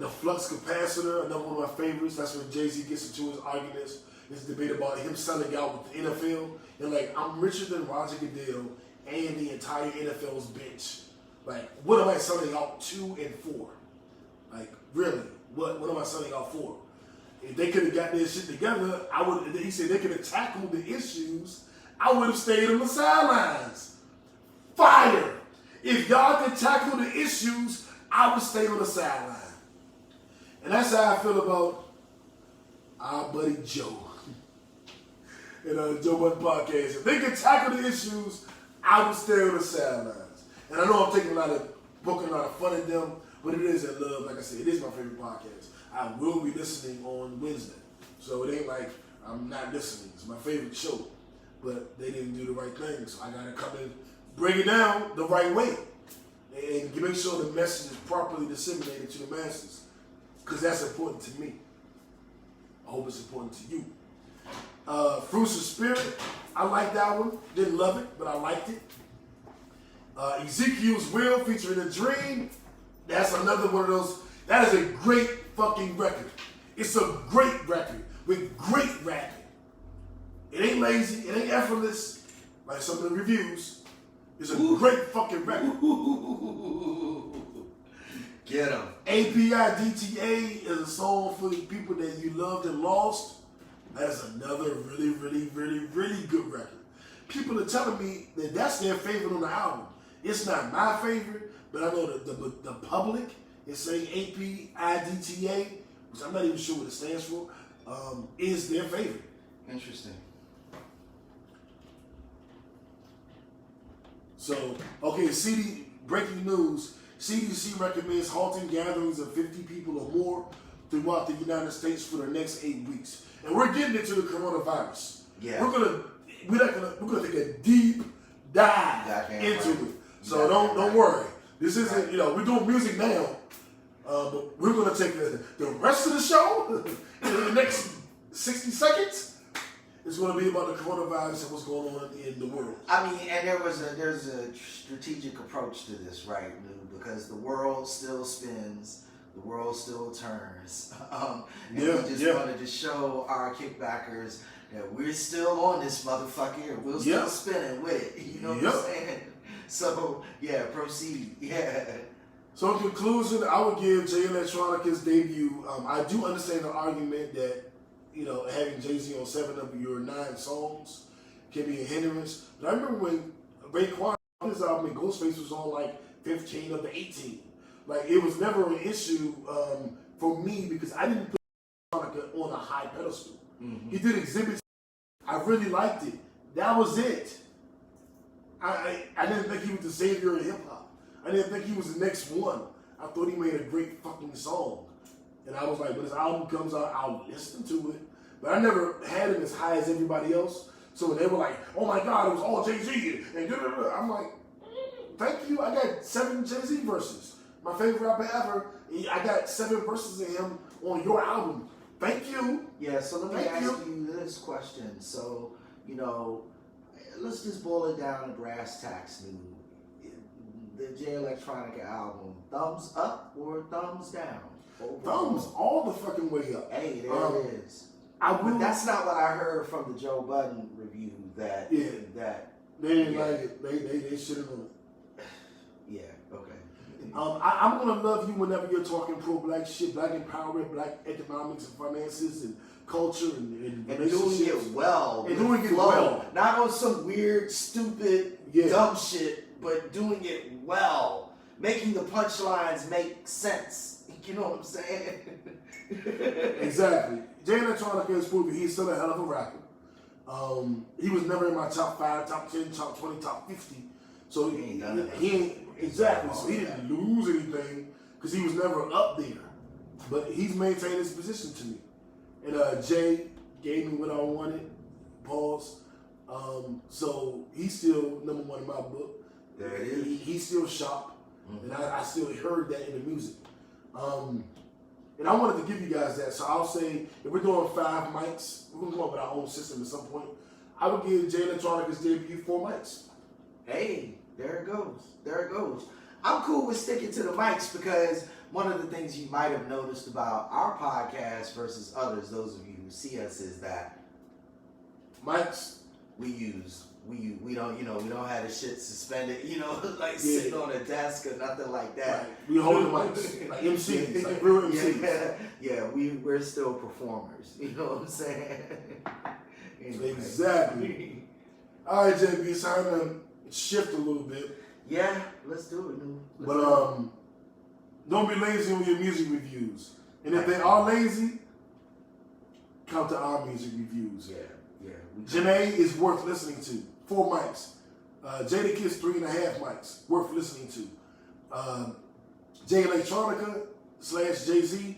[SPEAKER 2] The flux capacitor, another one of my favorites. That's when Jay-Z gets into his arguments. This debate about him selling out with the NFL. And I'm richer than Roger Goodell and the entire NFL's bench. What am I selling out 2 and 4? Really? What am I selling out for? If they could have got their shit together, he said they could have tackled the issues, I would have stayed on the sidelines. Fire! If y'all could tackle the issues, I would stay on the sideline. And that's how I feel about our buddy Joe. And Joe Budden podcast. If they could tackle the issues, I would stay on the sidelines. And I know I'm poking a lot of fun at them, but it is in love. Like I said, it is my favorite podcast. I will be listening on Wednesday. So it ain't like I'm not listening. It's my favorite show. But they didn't do the right thing. So I got to come and break it down the right way. And make sure the message is properly disseminated to the masses. Because that's important to me. I hope it's important to you. Fruits of Spirit, I like that one. Didn't love it, but I liked it. Ezekiel's Will featuring A Dream. That's another one of those. That is a great fucking record. It's a great record with great rapping. It ain't lazy. It ain't effortless like some of the reviews. It's a great fucking record.
[SPEAKER 1] Get him.
[SPEAKER 2] APIDTA is a song for the people that you loved and lost. That's another really, really, really, really good record. People are telling me that that's their favorite on the album. It's not my favorite, but I know the public is saying APIDTA, which I'm not even sure what it stands for, is their favorite.
[SPEAKER 1] Interesting.
[SPEAKER 2] So, okay, breaking news. CDC recommends halting gatherings of 50 people or more throughout the United States for the next 8 weeks. And we're getting into the coronavirus.
[SPEAKER 1] Yeah.
[SPEAKER 2] We're gonna take a deep dive into it. So don't worry. This isn't, we're doing music now, but we're gonna take the rest of the show in the next 60 seconds. It's going to be about the coronavirus and what's going on in the world.
[SPEAKER 1] I mean, and there's a strategic approach to this, right, Lou? Because the world still spins, the world still turns. We just wanted to show our kickbackers that we're still on this motherfucker and we're still spinning with it. You know what I'm saying? So, proceed. Yeah.
[SPEAKER 2] So in conclusion, I would give Jay Electronica's debut. I do understand the argument that having Jay-Z on 7 of your 9 songs can be a hindrance. But I remember when Raekwon on his album and Ghostface was on like 15 of the 18. Like it was never an issue for me because I didn't put Electronica on a high pedestal. Mm-hmm. He did exhibits. I really liked it. That was it. I didn't think he was the savior of hip hop. I didn't think he was the next one. I thought he made a great fucking song. And I was like, when his album comes out, I'll listen to it. But I never had him as high as everybody else. So when they were like, oh my God, it was all Jay-Z. And I'm like, thank you. I got 7 Jay-Z verses. My favorite rapper ever. I got 7 verses of him on your album. Thank you.
[SPEAKER 1] Yeah, so let me ask you this question. So, let's just boil it down to brass tacks, Lou. The Jay Electronica album, thumbs up or thumbs down? Overall.
[SPEAKER 2] Thumbs all the fucking way up.
[SPEAKER 1] Hey, there it is. But that's not what I heard from the Joe Budden review. That they
[SPEAKER 2] didn't like it. They shitted on it.
[SPEAKER 1] Yeah. Okay.
[SPEAKER 2] I'm gonna love you whenever you're talking pro-black shit, black empowerment, black economics and finances and culture and
[SPEAKER 1] doing it well.
[SPEAKER 2] And doing it well.
[SPEAKER 1] Not on some weird, stupid, dumb shit, but doing it well. Making the punchlines make sense. You know what I'm saying?
[SPEAKER 2] Exactly. Jay Electronica has proven he's still a hell of a rapper. He was never in my top 5, top 10, top 20, top 50. So he ain't exactly. So he didn't lose anything because he was never up there. But he's maintained his position to me. And Jay gave me what I wanted. Pause. So he's still number 1 in my book.
[SPEAKER 1] There it is.
[SPEAKER 2] He's still sharp. Mm-hmm. And I still heard that in the music. And I wanted to give you guys that. So I'll say, if we're doing 5 mics, we're going to come up with our own system at some point. I would give Jay Electronica's debut 4 mics.
[SPEAKER 1] Hey, there it goes. There it goes. I'm cool with sticking to the mics because one of the things you might have noticed about our podcast versus others, those of you who see us, is that
[SPEAKER 2] mics
[SPEAKER 1] we don't we don't have the shit suspended, sitting on a desk or nothing like that.
[SPEAKER 2] Right. We hold the mics like MCs, like real MCs.
[SPEAKER 1] Yeah, we're still performers. You know what I'm saying?
[SPEAKER 2] Anyway. Exactly. All right, JB, it's time to shift a little bit.
[SPEAKER 1] Yeah, let's do it.
[SPEAKER 2] Don't be lazy on your music reviews. And if they are lazy, come to our music reviews.
[SPEAKER 1] Yeah.
[SPEAKER 2] Jhene is worth listening to. 4 mics. Jada Kiss 3.5 mics. Worth listening to. Jay Electronica / Jay-Z.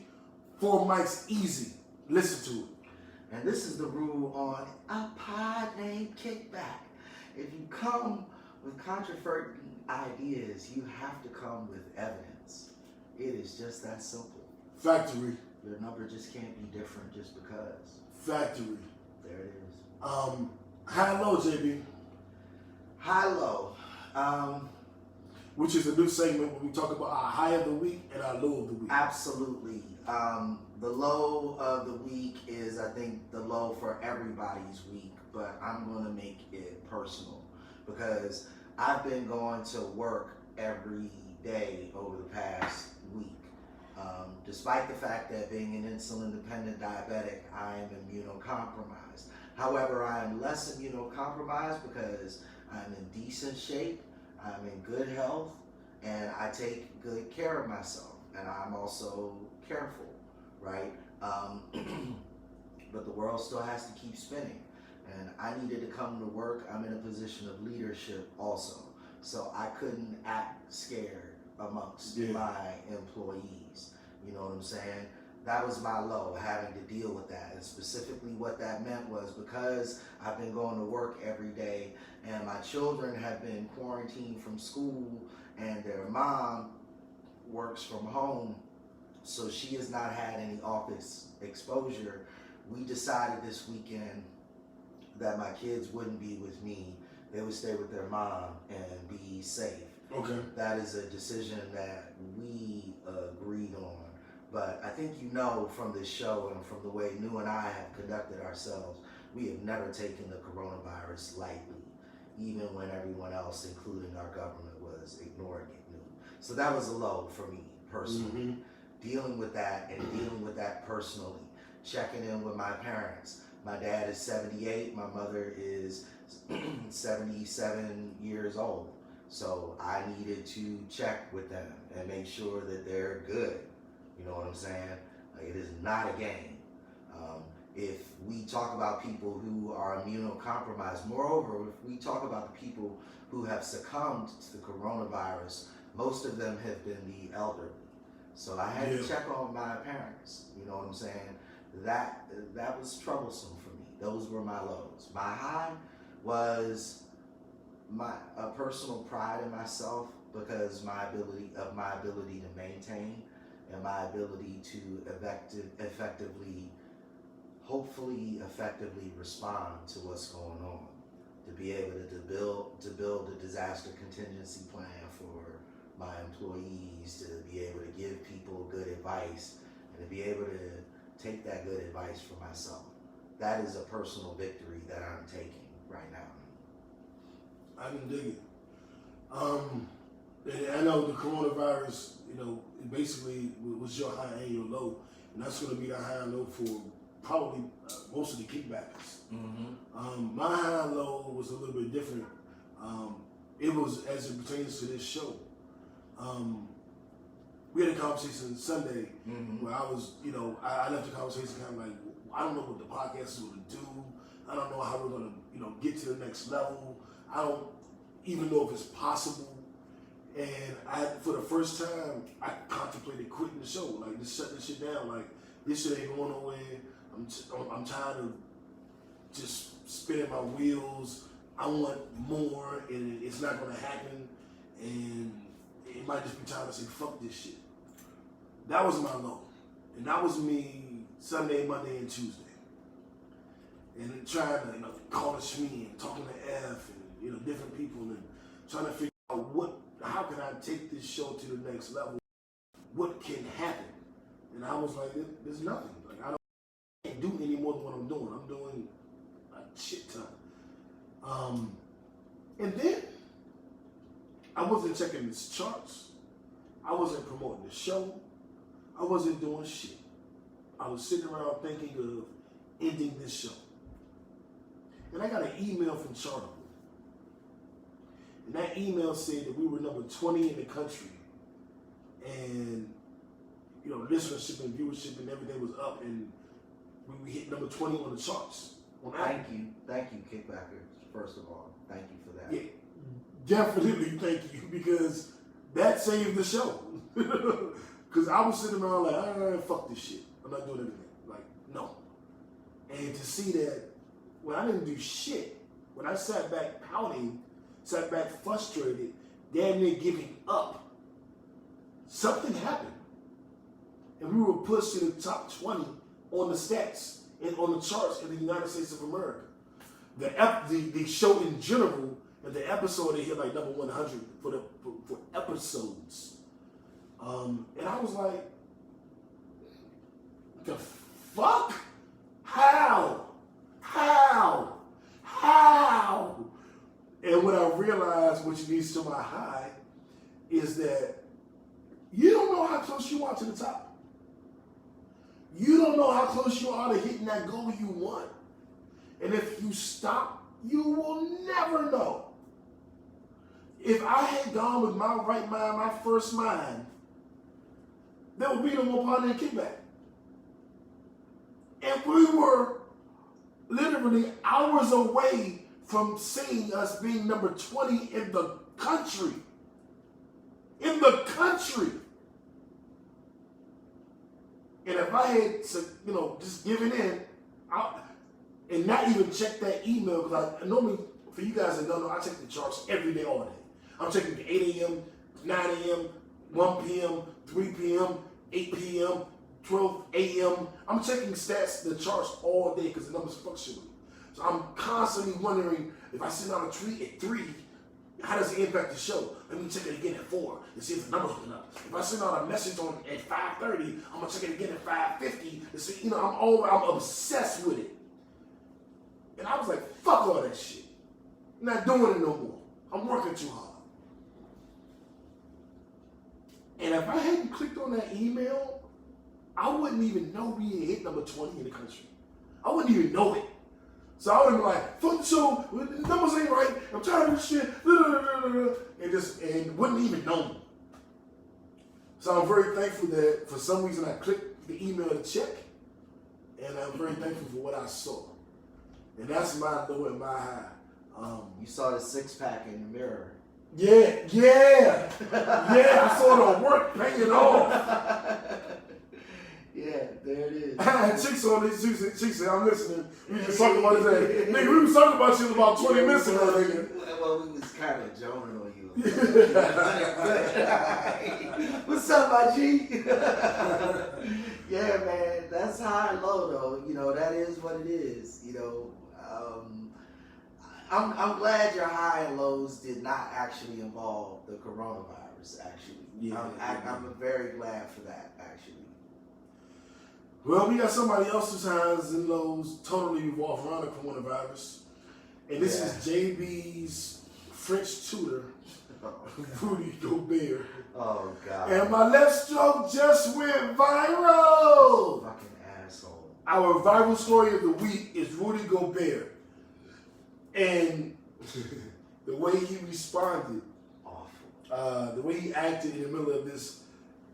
[SPEAKER 2] 4 mics easy. Listen to it.
[SPEAKER 1] And this is the rule on a pod named Kickback. If you come with controversial ideas, you have to come with evidence. It is just that simple.
[SPEAKER 2] Factory.
[SPEAKER 1] Your number just can't be different just because.
[SPEAKER 2] Factory.
[SPEAKER 1] There it is.
[SPEAKER 2] High low, JB.
[SPEAKER 1] High low.
[SPEAKER 2] Which is a new segment where we talk about our high of the week and our low of the week.
[SPEAKER 1] Absolutely. The low of the week is, I think, the low for everybody's week, but I'm going to make it personal because I've been going to work every day over the past week. Despite the fact that being an insulin-dependent diabetic, I am immunocompromised. However, I am less immunocompromised because I'm in decent shape, I'm in good health, and I take good care of myself. And I'm also careful, right? But the world still has to keep spinning. And I needed to come to work. I'm in a position of leadership also. So I couldn't act scared amongst my employees. You know what I'm saying? that was my low, having to deal with that. And specifically what that meant was, because I've been going to work every day and my children have been quarantined from school and their mom works from home, so she has not had any office exposure, we decided this weekend that my kids wouldn't be with me. They would stay with their mom and be safe.
[SPEAKER 2] Okay.
[SPEAKER 1] That is a decision that we agreed on. But I think you know from this show and from the way New and I have conducted ourselves, we have never taken the coronavirus lightly, even when everyone else, including our government, was ignoring it. So that was a low for me personally. Dealing with that and dealing with that personally. Checking in with my parents. My dad is 78, my mother is 77 years old. So I needed to check with them and make sure that they're good. You know what I'm saying? Like, it is not a game. If we talk about people who are immunocompromised, moreover, if we talk about the people who have succumbed to the coronavirus, most of them have been the elderly. So I had to check on my parents. You know what I'm saying? That was troublesome for me. Those were my lows. My high was a personal pride in myself, because my ability to maintain and my ability to hopefully effectively respond to what's going on, to be able to build a disaster contingency plan for my employees, to be able to give people good advice, and to be able to take that good advice for myself. That is a personal victory that I'm taking right now.
[SPEAKER 2] I can dig it. And I know the coronavirus, it basically was your high and your low, and that's going to be the high and low for probably most of the kickbackers. My high and low was a little bit different. It was as it pertains to this show. We had a conversation Sunday where I was, I left the conversation kind of like, I don't know what the podcast is going to do. I don't know how we're going to, get to the next level. I don't even know if it's possible. And for the first time, I contemplated quitting the show. Like, just shutting this shit down. Like, this shit ain't going nowhere. I'm tired of just spinning my wheels. I want more, and it's not going to happen. And it might just be time to say, fuck this shit. That was my low. And that was me Sunday, Monday, and Tuesday. And trying to, call a Jhene and talking to F and, different people and trying to figure out how can I take this show to the next level? What can happen? And I was like, there's nothing. Like, I can't do any more than what I'm doing. I'm doing a shit ton. And then I wasn't checking the charts. I wasn't promoting the show. I wasn't doing shit. I was sitting around thinking of ending this show. And I got an email from Chartable. And that email said that we were number 20 in the country. And, listenership and viewership and everything was up. And we hit number 20 on the charts.
[SPEAKER 1] Thank you, Kickbackers, first of all. Thank you for that.
[SPEAKER 2] Yeah, definitely thank you, because that saved the show. Because I was sitting around like, fuck this shit. I'm not doing anything. Like, no. And to see that when I didn't do shit, when I sat back pouting, sat back frustrated, damn near giving up, something happened. And we were pushed to the top 20 on the stats and on the charts in the United States of America. The show in general, and the episode, they hit like number 100 for episodes. And I was like, the fuck? How? And what I realized, which leads to my high, is that you don't know how close you are to the top. You don't know how close you are to hitting that goal you want. And if you stop, you will never know. If I had gone with my right mind, my first mind, there would be no more Partner and Kickback. And we were literally hours away from seeing us being number 20 in the country. In the country. And if if I had, just given in, and not even check that email, because I normally, for you guys that don't know, I check the charts every day, all day. I'm checking the 8 a.m., 9 a.m., 1 p.m., 3 p.m., 8 p.m., 12 a.m. I'm checking the charts all day because the numbers fluctuate. So I'm constantly wondering, if I send out a tweet at 3, how does it impact the show? Let me check it again at 4 and see if the numbers went up. If I send out a message at 5:30, I'm gonna check it again at 5:50 to see. I'm obsessed with it. And I was like, fuck all that shit. I'm not doing it no more. I'm working too hard. And if I hadn't clicked on that email, I wouldn't even know we had hit number 20 in the country. I wouldn't even know it. So I would have been like, fuck the show, the numbers ain't right, I'm tired of this shit, and wouldn't even know me. So I'm very thankful that for some reason I clicked the email to check, and I'm very thankful for what I saw. And that's my low and my high.
[SPEAKER 1] You saw the 6-pack in the mirror.
[SPEAKER 2] Yeah, I saw the work paying off.
[SPEAKER 1] Yeah, there it is.
[SPEAKER 2] I had chicks on these chicks said, I'm listening. We just talking about this. Nigga, we was talking about you about 20 minutes ago, nigga.
[SPEAKER 1] Well, we was kind of joning on you. What's up, my G? Yeah, man, that's high and low, though. That is what it is. I'm glad your high and lows did not actually involve the coronavirus, actually. Yeah, I'm very glad for that, actually.
[SPEAKER 2] Well, we got somebody else's highs and lows totally revolve around the coronavirus. And this is JB's French tutor, Rudy Gobert.
[SPEAKER 1] Oh, God.
[SPEAKER 2] And my left stroke just went viral.
[SPEAKER 1] Fucking asshole.
[SPEAKER 2] Our viral story of the week is Rudy Gobert. And the way he responded, awful. The way he acted in the middle of this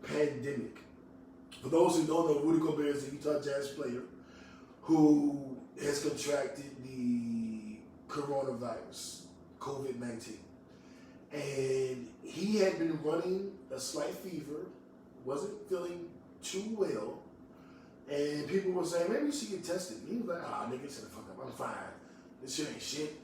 [SPEAKER 2] pandemic. For those who don't know, Rudy Gobert is a Utah Jazz player who has contracted the coronavirus, COVID-19. And he had been running a slight fever, wasn't feeling too well, and people were saying, maybe you should get tested. He was like, nigga, shut the fuck up, I'm fine. This shit ain't shit.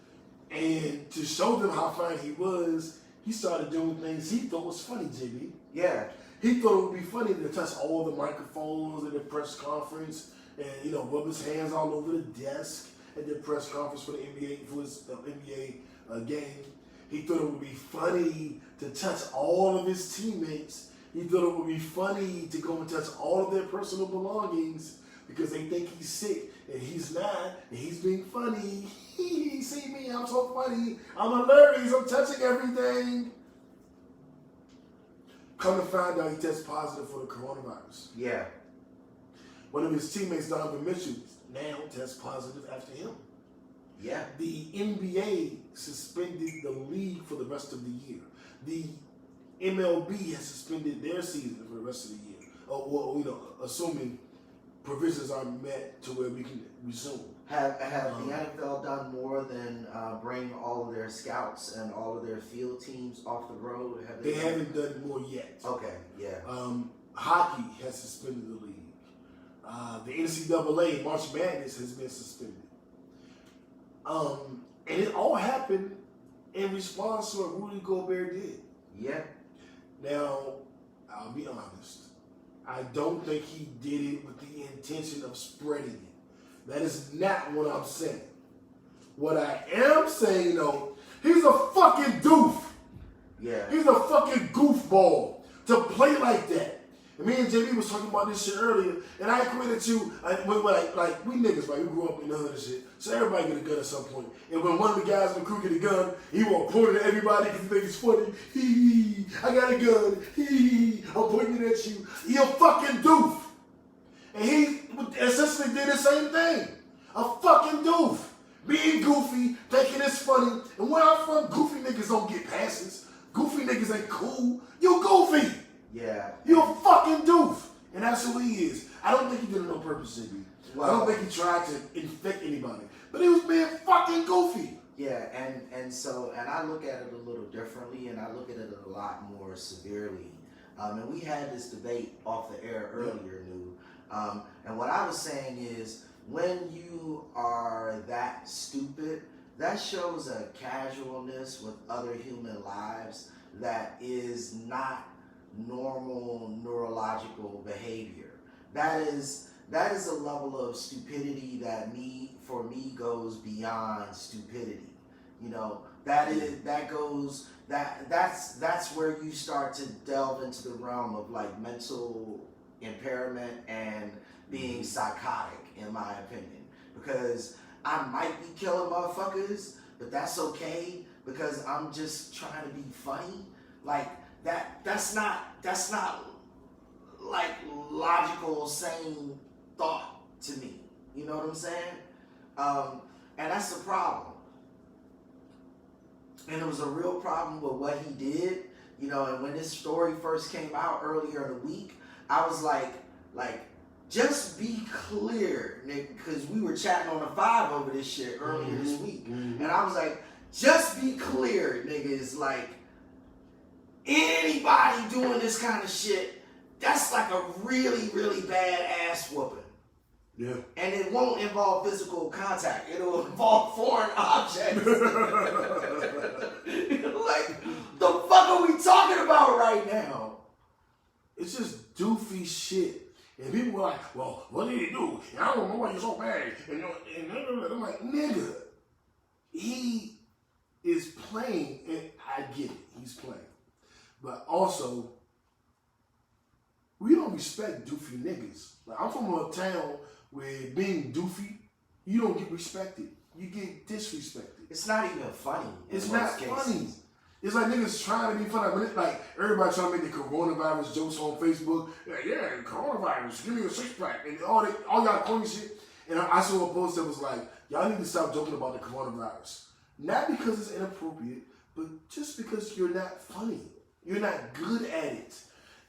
[SPEAKER 2] And to show them how fine he was, he started doing things he thought was funny, JB.
[SPEAKER 1] Yeah.
[SPEAKER 2] He thought it would be funny to touch all the microphones at the press conference and, rub his hands all over the desk at the press conference for the NBA, for his NBA game. He thought it would be funny to touch all of his teammates. He thought it would be funny to go and touch all of their personal belongings because they think he's sick and he's not, and he's being funny. See me, I'm so funny. I'm hilarious, I'm touching everything. Come to find out he tested positive for the coronavirus.
[SPEAKER 1] Yeah.
[SPEAKER 2] One of his teammates, Donovan Mitchell, now tests positive after him.
[SPEAKER 1] Yeah.
[SPEAKER 2] The NBA suspended the league for the rest of the year. The MLB has suspended their season for the rest of the year. Assuming provisions are met to where we can resume.
[SPEAKER 1] Have the NFL done more than bring all of their scouts and all of their field teams off the road?
[SPEAKER 2] They haven't done more yet.
[SPEAKER 1] Okay, yeah.
[SPEAKER 2] Hockey has suspended the league. The NCAA, March Madness, has been suspended. And it all happened in response to what Rudy Gobert did.
[SPEAKER 1] Yeah.
[SPEAKER 2] Now, I'll be honest. I don't think he did it with the intention of spreading it. That is not what I'm saying. What I am saying, though, he's a fucking doof.
[SPEAKER 1] Yeah.
[SPEAKER 2] He's a fucking goofball to play like that. And me and JB was talking about this shit earlier, and I agree with you. Like we niggas, right? We grew up in the hood and shit. So everybody get a gun at some point. And when one of the guys in the crew get a gun, he won't point it at everybody because he think it's funny. Hee, I got a gun. Hee, I'm pointing it at you. He a fucking doof. And he essentially did the same thing. A fucking doof. Being goofy, thinking it's funny. And where I'm from, goofy niggas don't get passes. Goofy niggas ain't cool. You goofy.
[SPEAKER 1] Yeah.
[SPEAKER 2] You a fucking doof. And that's who he is. I don't think he did it on purpose, JB. Well, I don't think he tried to infect anybody. But he was being fucking goofy.
[SPEAKER 1] Yeah, and I look at it a little differently, and I look at it a lot more severely. And we had this debate off the air earlier, New. And what I was saying is, when you are that stupid, that shows a casualness with other human lives that is not normal neurological behavior. That is a level of stupidity that for me goes beyond stupidity. You know, that's where you start to delve into the realm of like mental impairment and being psychotic, in my opinion. Because I might be killing motherfuckers, but that's okay because I'm just trying to be funny. Like that's not like logical, sane thought to me. You know what I'm saying? And that's the problem. And it was a real problem with what he did, you know. And when this story first came out earlier in the week, I was like, just be clear, nigga, because we were chatting on the 5 over this shit earlier this week, and I was like, just be clear, niggas. Like, anybody doing this kind of shit, that's like a really, really bad ass whooping.
[SPEAKER 2] Yeah.
[SPEAKER 1] And it won't involve physical contact. It'll involve foreign objects. Like, the fuck are we talking about right now?
[SPEAKER 2] It's just doofy shit. And people were like, well, what did he do? And I don't know why you're so mad. And I'm like, nigga, he is playing, and I get it, he's playing. But also, we don't respect doofy niggas. Like, I'm from a town where being doofy, you don't get respected. You get disrespected.
[SPEAKER 1] It's not even funny.
[SPEAKER 2] It's not funny. It's like niggas trying to be funny. But like everybody trying to make the coronavirus jokes on Facebook. Yeah, coronavirus, give me a 6-pack. And all y'all corny shit. And I saw a post that was like, y'all need to stop joking about the coronavirus. Not because it's inappropriate, but just because you're not funny. You're not good at it.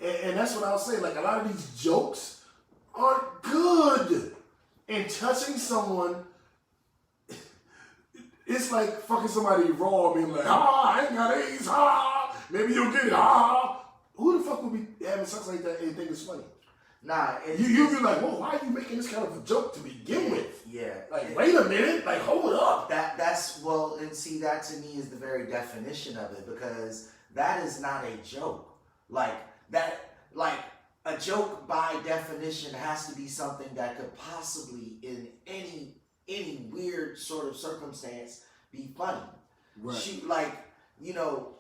[SPEAKER 2] And that's what I was saying. Like, a lot of these jokes aren't good. And touching someone, it's like fucking somebody raw being like, I ain't got AIDS, maybe you'll get it, Who the fuck would be having sex like that and think it's funny?
[SPEAKER 1] Nah,
[SPEAKER 2] you'd be like, well, why are you making this kind of a joke to begin with?
[SPEAKER 1] Yeah.
[SPEAKER 2] Like, wait a minute, like, hold up.
[SPEAKER 1] And see, that to me is the very definition of it, because that is not a joke. A joke by definition has to be something that could possibly, in any weird sort of circumstance, be funny. Right.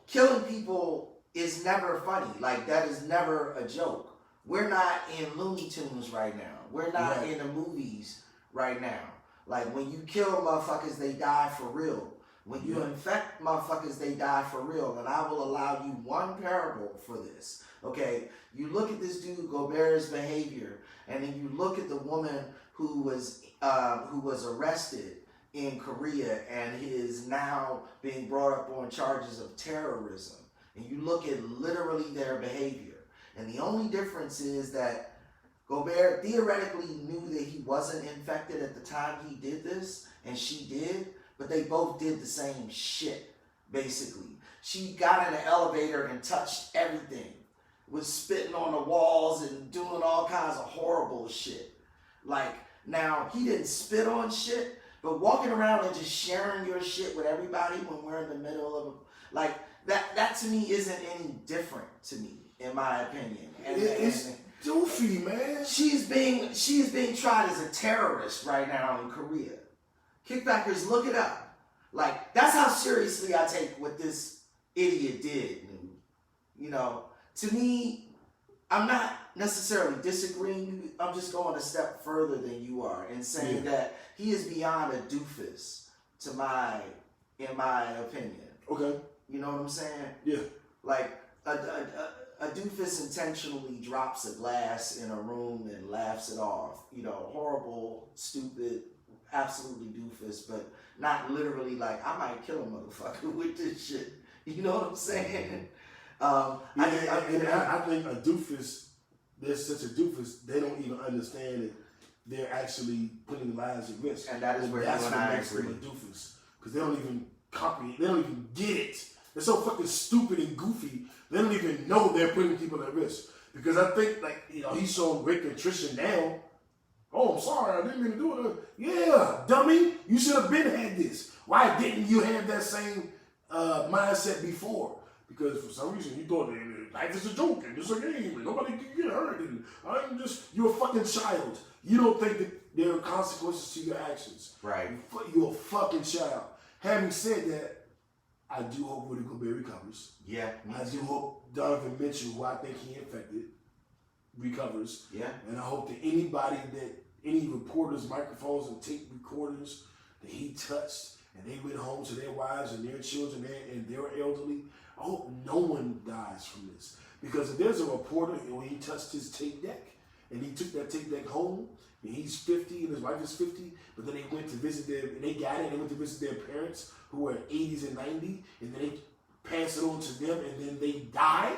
[SPEAKER 1] Killing people is never funny. Like, that is never a joke. We're not in Looney Tunes right now. We're not in the movies right now. Like, when you kill motherfuckers, they die for real. When you infect motherfuckers, they die for real. And I will allow you one parable for this. Okay, you look at this dude Gobert's behavior, and then you look at the woman who was arrested in Korea and is now being brought up on charges of terrorism. And you look at literally their behavior. And the only difference is that Gobert theoretically knew that he wasn't infected at the time he did this, and she did, but they both did the same shit, basically. She got in the elevator and touched everything, was spitting on the walls and doing all kinds of horrible shit. Like, now, he didn't spit on shit, but walking around and just sharing your shit with everybody when we're in the middle of, like, that to me isn't any different to me, in my opinion.
[SPEAKER 2] It's doofy, man.
[SPEAKER 1] She's being tried as a terrorist right now in Korea. Kickbackers, look it up. Like, that's how seriously I take what this idiot did. You know, to me, I'm not necessarily disagreeing. I'm just going a step further than you are and saying that he is beyond a doofus, in my opinion.
[SPEAKER 2] Okay.
[SPEAKER 1] You know what I'm saying?
[SPEAKER 2] Yeah.
[SPEAKER 1] Like, a doofus intentionally drops a glass in a room and laughs it off. You know, horrible, stupid, absolutely doofus, but not literally like, I might kill a motherfucker with this shit. You know what I'm saying? I
[SPEAKER 2] think a doofus, there's such a doofus, they don't even understand that they're actually putting lives at risk.
[SPEAKER 1] And that is where you and I agree.
[SPEAKER 2] Them a doofus. Because they don't even comprehend, they don't even get it. They're so fucking stupid and goofy, they don't even know they're putting people at risk. Because I think, like, you know, he's showing great contrition now, Oh, I'm sorry, I didn't mean to do it. Yeah, dummy, you should have been had this. Why didn't you have that same mindset before? Because for some reason you thought life is a joke and it's a game and nobody can get hurt and you're a fucking child. You don't think that there are consequences to your actions.
[SPEAKER 1] Right.
[SPEAKER 2] You're a fucking child. Having said that, I do hope Rudy Gobert recovers.
[SPEAKER 1] Yeah.
[SPEAKER 2] I do hope Donovan Mitchell, who I think he infected, recovers.
[SPEAKER 1] Yeah.
[SPEAKER 2] And I hope that any reporters, microphones, and tape recorders that he touched and they went home to their wives and their children and their elderly, I hope no one dies from this. Because if there's a reporter when he touched his tape deck and he took that tape deck home and he's 50 and his wife is 50, but then they went to visit they got it and they went to visit their parents who were 80s and 90s and then they pass it on to them and then they die.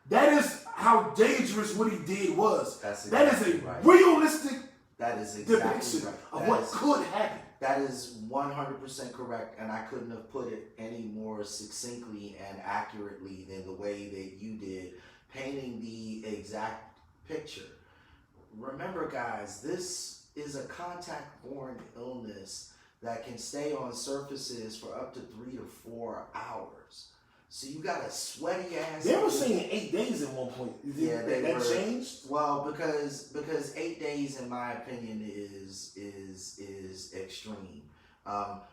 [SPEAKER 2] That is how dangerous what he did was. That is a realistic depiction of what could happen.
[SPEAKER 1] That is 100% correct, and I couldn't have put it any more succinctly and accurately than the way that you did, painting the exact picture. Remember, guys, this is a contact-borne illness that can stay on surfaces for up to 3 to 4 hours. So you got a sweaty ass.
[SPEAKER 2] They were saying 8 days at one point. That changed?
[SPEAKER 1] Well, because 8 days, in my opinion, is extreme.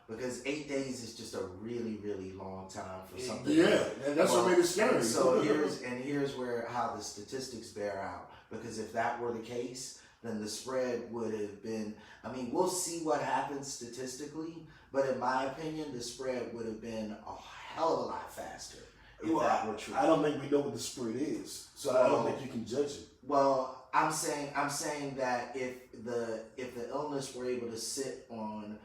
[SPEAKER 1] Because 8 days is just a really, really long time for something.
[SPEAKER 2] Yeah, and that's what made it scary.
[SPEAKER 1] So here's where how the statistics bear out. Because if that were the case, then the spread would have been. I mean, we'll see what happens statistically, but in my opinion, the spread would have been a hell of a lot faster if that were true.
[SPEAKER 2] I don't think we know what the spread is, so I don't think you can judge it.
[SPEAKER 1] Well, I'm saying that if the illness were able to sit on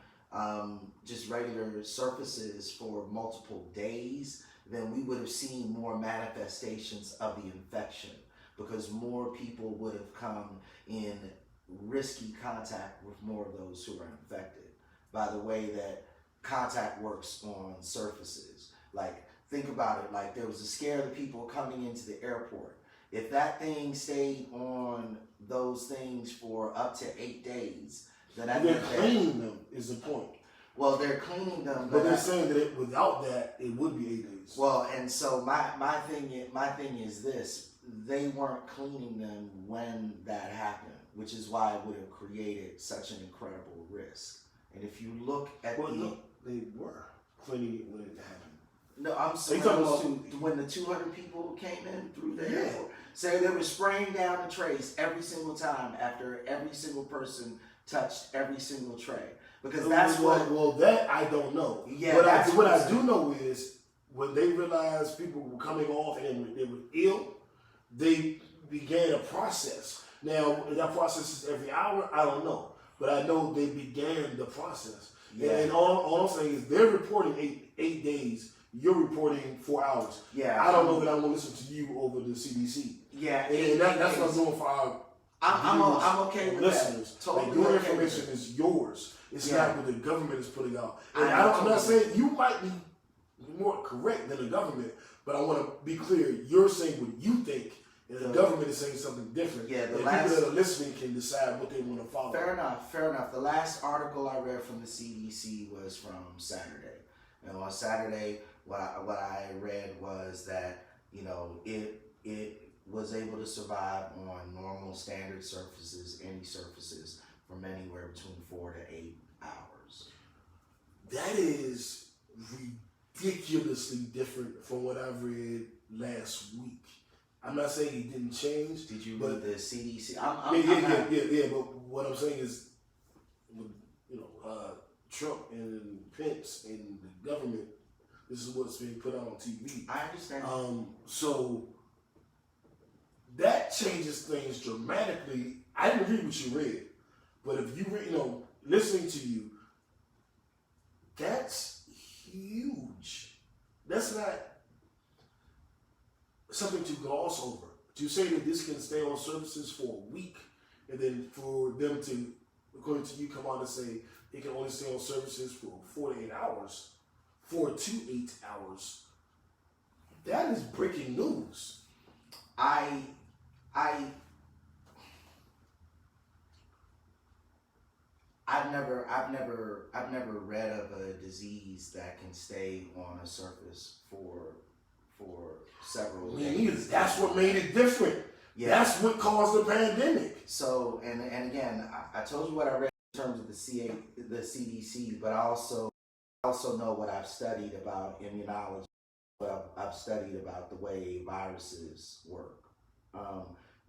[SPEAKER 1] just regular surfaces for multiple days, then we would have seen more manifestations of the infection because more people would have come in risky contact with more of those who are infected by the way that contact works on surfaces. Like, think about it, like there was a scare of the people coming into the airport. If that thing stayed on those things for up to 8 days, then
[SPEAKER 2] they're cleaning them is the point.
[SPEAKER 1] Well, they're cleaning them,
[SPEAKER 2] but they're saying that without that, it would be 8 days.
[SPEAKER 1] Well, and so my thing is this: they weren't cleaning them when that happened, which is why it would have created such an incredible risk. And if you look at
[SPEAKER 2] no, they were cleaning it when it happened.
[SPEAKER 1] No, I'm saying when the 200 people came in through the airport. So they were spraying down the trays every single time after every single person touched every single tray. Because that's
[SPEAKER 2] Well, that I don't know.
[SPEAKER 1] Yeah,
[SPEAKER 2] what I do know is when they realized people were coming off and they were ill, they began a process. Now, that process is every hour, I don't know. But I know they began the process. Yeah. And all I'm saying is they're reporting eight days. You're reporting 4 hours.
[SPEAKER 1] Yeah.
[SPEAKER 2] I don't know that I'm going to listen to you over the CDC.
[SPEAKER 1] Yeah.
[SPEAKER 2] And that's what I'm doing for our
[SPEAKER 1] I'm okay with
[SPEAKER 2] listeners.
[SPEAKER 1] That. Totally
[SPEAKER 2] like, your
[SPEAKER 1] okay
[SPEAKER 2] information is yours. It's not what the government is putting out. And I'm not saying you might be more correct than the government, but I want to be clear. You're saying what you think, and the government is saying something different. Yeah, people that are listening can decide what they want to follow.
[SPEAKER 1] Fair enough. The last article I read from the CDC was from Saturday. And on Saturday, what I read was that, it was able to survive on normal standard surfaces, any surfaces, from anywhere between 4 to 8 hours.
[SPEAKER 2] That is ridiculously different from what I read last week. I'm not saying it didn't change.
[SPEAKER 1] Did you read the CDC?
[SPEAKER 2] Yeah. But what I'm saying is, with, Trump and Pence and the government, this is what's being put out on TV.
[SPEAKER 1] I understand.
[SPEAKER 2] So that changes things dramatically. I didn't read what you read, but if you read, listening to you, that's huge. That's not something to gloss over. To say that this can stay on surfaces for a week, and then for them to, according to you, come out and say it can only stay on surfaces for 4 to 8 hours, 4 to 8 hours, that is breaking news.
[SPEAKER 1] never read of a disease that can stay on a surface for several days.
[SPEAKER 2] That's what made it different. Yeah. That's what caused the pandemic.
[SPEAKER 1] So, and again, I told you what I read in terms of the CDC, but I also know what I've studied about immunology, what I've studied about the way viruses work.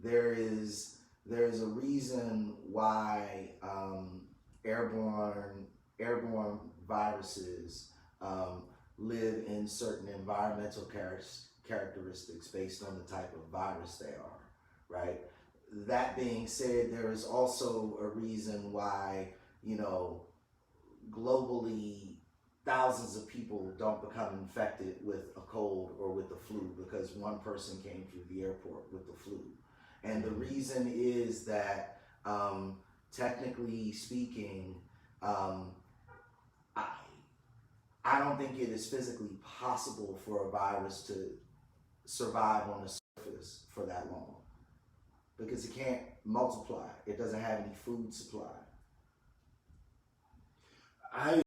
[SPEAKER 1] There is a reason why airborne viruses live in certain environmental characteristics based on the type of virus they are, right? That being said, there is also a reason why, globally, thousands of people don't become infected with a cold or with the flu because one person came through the airport with the flu. And the reason is that, technically speaking, I don't think it is physically possible for a virus to survive on the surface for that long because it can't multiply. It doesn't have any food supply.
[SPEAKER 2] I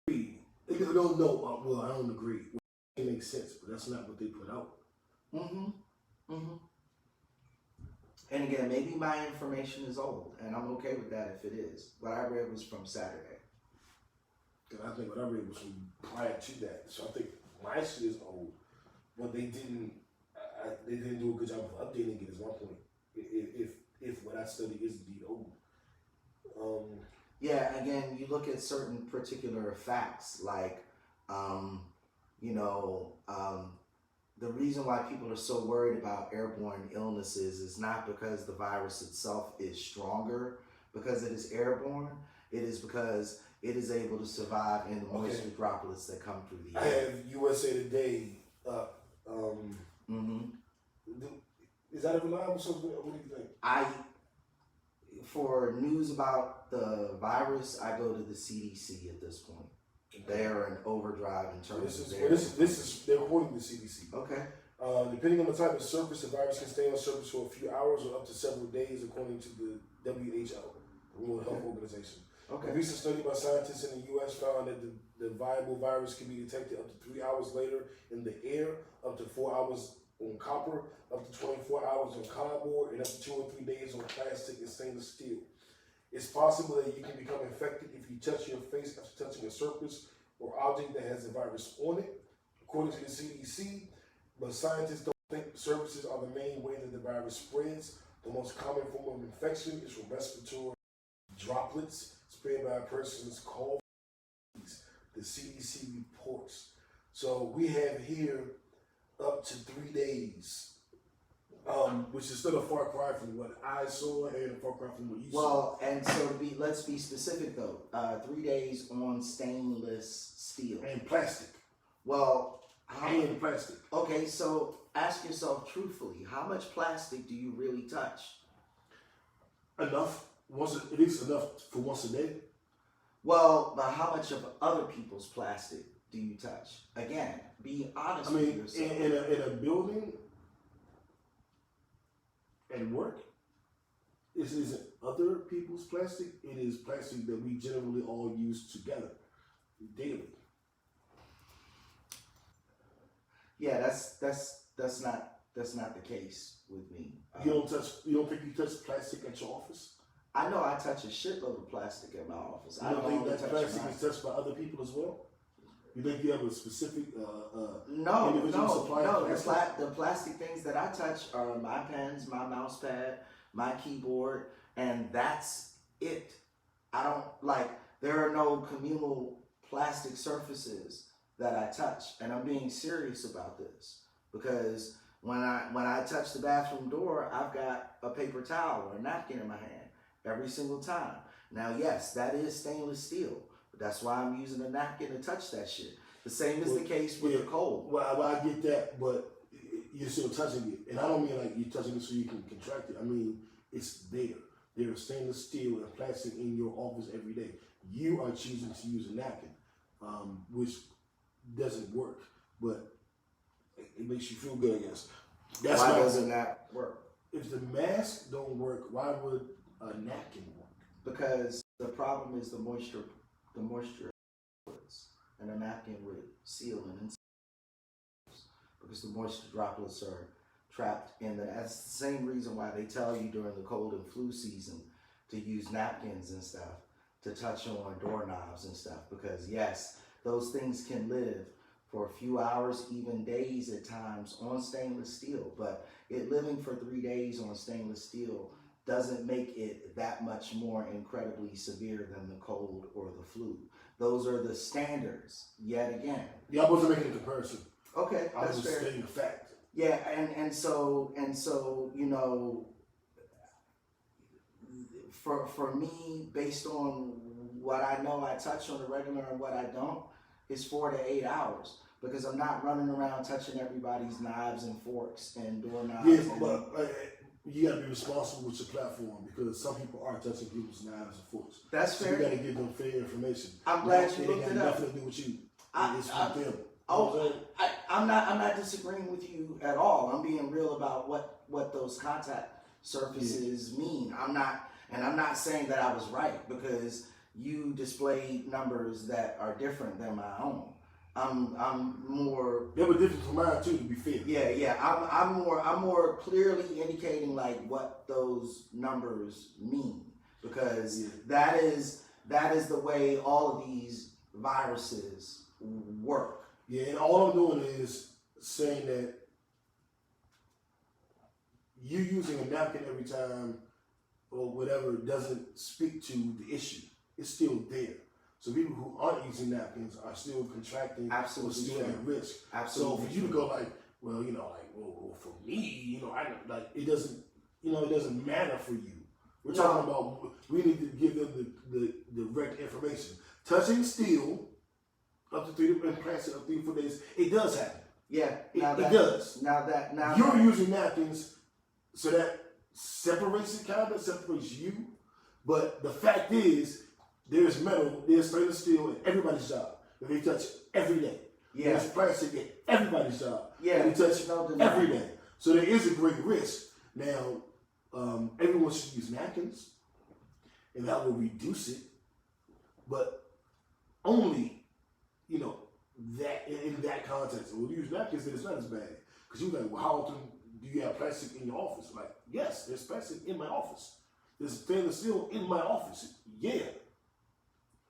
[SPEAKER 2] agree. I don't know. Well, I don't agree. It makes sense, but that's not what they put out.
[SPEAKER 1] And again, maybe my information is old, and I'm okay with that if it is. What I read was from Saturday.
[SPEAKER 2] And I think what I read was from prior to that. So I think my shit is old, but they didn't do a good job of updating it. Is my point. If what I study is indeed old.
[SPEAKER 1] Yeah. Again, you look at certain particular facts, like the reason why people are so worried about airborne illnesses is not because the virus itself is stronger because it is airborne. It is because it is able to survive in the moisture droplets that come through the air.
[SPEAKER 2] I have USA Today up. Is that a reliable source? What do you think?
[SPEAKER 1] For news about the virus, I go to the CDC at this point. They are in overdrive in terms of their...
[SPEAKER 2] This is they're quoting the CDC.
[SPEAKER 1] Okay.
[SPEAKER 2] Depending on the type of surface, the virus can stay on surface for a few hours or up to several days, according to the WHO, the World Health Organization.
[SPEAKER 1] Okay.
[SPEAKER 2] A recent study by scientists in the U.S. found that the viable virus can be detected up to 3 hours later in the air, up to 4 hours on copper, up to 24 hours on cardboard, and up to 2 or 3 days on plastic and stainless steel. It's possible that you can become infected if you touch your face after touching a surface or object that has the virus on it, according to the CDC. But scientists don't think surfaces are the main way that the virus spreads. The most common form of infection is from respiratory droplets spread by a person's cough. The CDC reports. So we have here up to 3 days. Which is still a far cry from what I saw and a far cry from what you saw.
[SPEAKER 1] Well, and so let's be specific though. 3 days on stainless steel.
[SPEAKER 2] And plastic.
[SPEAKER 1] Well,
[SPEAKER 2] and plastic.
[SPEAKER 1] Okay, so ask yourself truthfully, how much plastic do you really touch?
[SPEAKER 2] Enough. At least enough for once a day.
[SPEAKER 1] Well, but how much of other people's plastic do you touch? Again, be honest with yourself.
[SPEAKER 2] In a building... and work, this isn't other people's plastic. It is plastic that we generally all use together daily.
[SPEAKER 1] Yeah, that's not the case with me.
[SPEAKER 2] You don't think you touch plastic at your office?
[SPEAKER 1] I know I touch a shitload of plastic at my office.
[SPEAKER 2] You don't think that plastic is touched by other people as well? You think you have a specific individual supply of plastic?
[SPEAKER 1] The plastic things that I touch are my pens, my mouse pad, my keyboard, and that's it. I don't there are no communal plastic surfaces that I touch, and I'm being serious about this because when I touch the bathroom door, I've got a paper towel or a napkin in my hand every single time. Now, yes, that is stainless steel. That's why I'm using a napkin to touch that shit. The same is the case with the cold.
[SPEAKER 2] Well, I get that, but you're still touching it. And I don't mean like you're touching it so you can contract it. I mean, it's there. There is stainless steel and plastic in your office every day. You are choosing to use a napkin, which doesn't work, but it makes you feel good, I guess.
[SPEAKER 1] Why doesn't that work?
[SPEAKER 2] If the mask don't work, why would a napkin work?
[SPEAKER 1] Because The problem is the moisture and a napkin would seal in because the moisture droplets are trapped in the. That's the same reason why they tell you during the cold and flu season to use napkins and stuff to touch on doorknobs and stuff, because yes, those things can live for a few hours, even days at times on stainless steel, but it living for 3 days on stainless steel doesn't make it that much more incredibly severe than the cold or the flu. Those are the standards, yet again.
[SPEAKER 2] Yeah, I wasn't making a comparison.
[SPEAKER 1] Okay,
[SPEAKER 2] I
[SPEAKER 1] that's
[SPEAKER 2] was just
[SPEAKER 1] fair.
[SPEAKER 2] stating a fact.
[SPEAKER 1] Yeah, and so you know, for me, based on what I know I touch on the regular and what I don't, it's 4 to 8 hours, because I'm not running around touching everybody's knives and forks and doorknobs.
[SPEAKER 2] Yeah, but you got to be responsible with your platform, because some people are touching people's knives and forks.
[SPEAKER 1] That's
[SPEAKER 2] so
[SPEAKER 1] fair.
[SPEAKER 2] You got to give them fair information.
[SPEAKER 1] I'm glad you looked
[SPEAKER 2] it
[SPEAKER 1] it
[SPEAKER 2] up.
[SPEAKER 1] up.
[SPEAKER 2] Nothing to do with you. It's with them.
[SPEAKER 1] I'm not disagreeing with you at all. I'm being real about what those contact surfaces mean. I'm not saying that I was right, because you displayed numbers that are different than my own. I'm more.
[SPEAKER 2] They were different from mine too, to be fair.
[SPEAKER 1] Yeah. I'm more clearly indicating like what those numbers mean, because that is the way all of these viruses work.
[SPEAKER 2] Yeah, and all I'm doing is saying that you using a napkin every time or whatever doesn't speak to the issue. It's still there. So people who aren't using napkins are still contracting,
[SPEAKER 1] Absolutely,
[SPEAKER 2] or still at risk.
[SPEAKER 1] Absolutely.
[SPEAKER 2] So for you to go like, well, for me, I don't, like, it doesn't matter for you. We're talking about, we need to give them the correct information. Touching steel up to 3 and plastic up to 3 to 4 days, it does happen.
[SPEAKER 1] Yeah,
[SPEAKER 2] it does.
[SPEAKER 1] Now
[SPEAKER 2] you're using napkins, so that separates you. But the fact is, there's metal, there's stainless steel in everybody's job that they touch every day.
[SPEAKER 1] Yeah.
[SPEAKER 2] There's plastic in everybody's job.
[SPEAKER 1] Yeah,
[SPEAKER 2] they touch every day. So there is a great risk. Now, everyone should use napkins, and that will reduce it. But only, that in that context. When you use napkins, then it's not as bad. Because you're like, well, how often do you have plastic in your office? Like, yes, there's plastic in my office. There's stainless steel in my office. Yeah.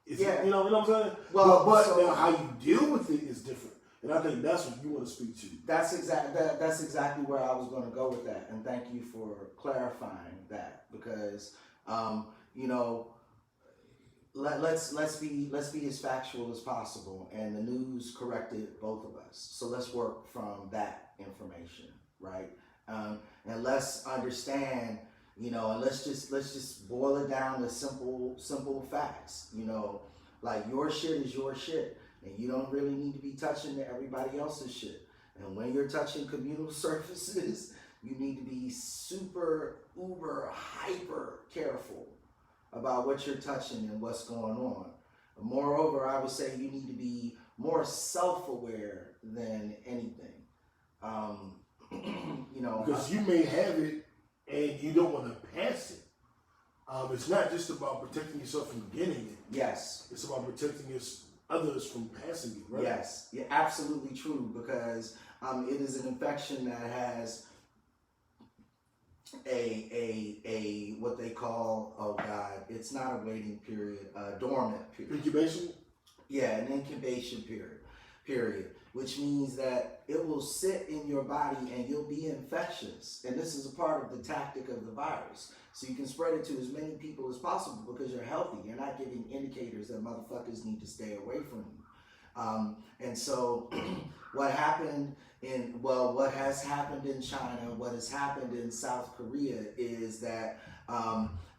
[SPEAKER 2] You know what I'm saying?
[SPEAKER 1] Well,
[SPEAKER 2] but now how you deal with it is different. And I think that's what you want to speak to.
[SPEAKER 1] That's exactly where I was going to go with that. And thank you for clarifying that, because, let's be as factual as possible, and the news corrected both of us. So let's work from that information, right? And let's understand, and let's just boil it down to simple facts. Like, your shit is your shit, and you don't really need to be touching everybody else's shit. And when you're touching communal surfaces, you need to be super, uber, hyper careful about what you're touching and what's going on. Moreover, I would say you need to be more self-aware than anything.
[SPEAKER 2] Because you may have it and you don't want to pass it. It's not just about protecting yourself from getting it.
[SPEAKER 1] Yes.
[SPEAKER 2] It's about protecting others from passing it, right?
[SPEAKER 1] Yes, yeah, absolutely true, because it is an infection that has a what they call, it's not a waiting period, a dormant period.
[SPEAKER 2] Incubation?
[SPEAKER 1] Yeah, an incubation period, which means that it will sit in your body and you'll be infectious. And this is a part of the tactic of the virus. So you can spread it to as many people as possible because you're healthy. You're not giving indicators that motherfuckers need to stay away from you. And so what has happened in China, what has happened in South Korea is that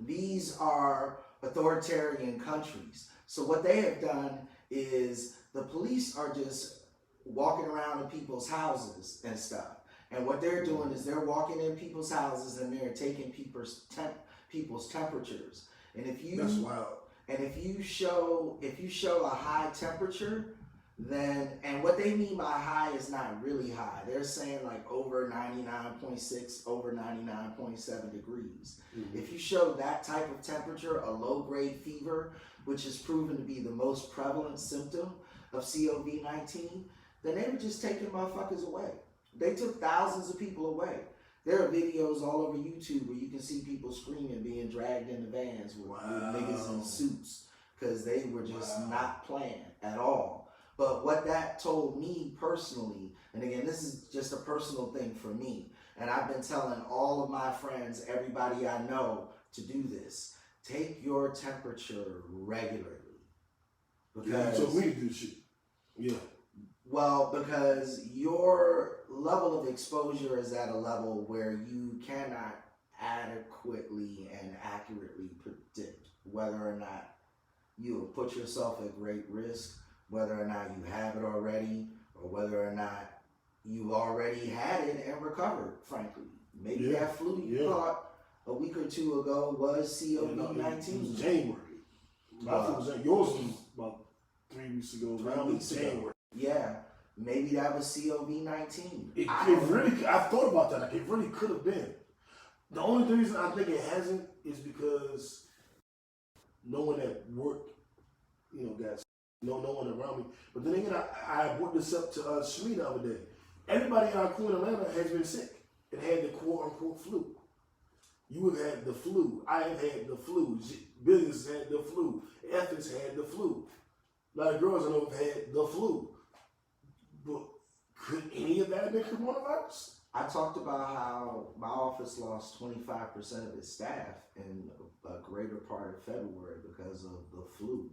[SPEAKER 1] these are authoritarian countries. So what they have done is the police are just walking around in people's houses and stuff. And what they're doing is they're walking in people's houses and they're taking people's temperatures. And if you
[SPEAKER 2] That's wild.
[SPEAKER 1] And if you show a high temperature, then, and what they mean by high is not really high. They're saying like over 99.6, over 99.7 degrees. Mm-hmm. If you show that type of temperature, a low-grade fever, which is proven to be the most prevalent symptom of COVID-19, then they were just taking motherfuckers away. They took thousands of people away. There are videos all over YouTube where you can see people screaming, being dragged in the vans with niggas in suits because they were just not playing at all. But what that told me personally, and again, this is just a personal thing for me, and I've been telling all of my friends, everybody I know, to do this. Take your temperature regularly.
[SPEAKER 2] Because you told me to do shit. Yeah.
[SPEAKER 1] Well, because your level of exposure is at a level where you cannot adequately and accurately predict whether or not you will put yourself at great risk, whether or not you have it already, or whether or not you've already had it and recovered, frankly. Maybe that flu you caught a week or two ago was COVID-19.
[SPEAKER 2] It was January. My flu was yours was about 3 weeks ago.
[SPEAKER 1] 3 weeks ago. Yeah, maybe that was COVID-19.
[SPEAKER 2] I thought about that. Like, it really could have been. The only reason I think it hasn't is because no one at work, got no one around me. But then again, I brought this up to Jhene the other day. Everybody in our crew in Atlanta has been sick and had the quote-unquote flu. You have had the flu. I have had the flu. Billions had the flu. Ethics had the flu. A lot of girls I know have had the flu. But could any of that have been coronavirus?
[SPEAKER 1] I talked about how my office lost 25% of its staff in a greater part of February because of the flu.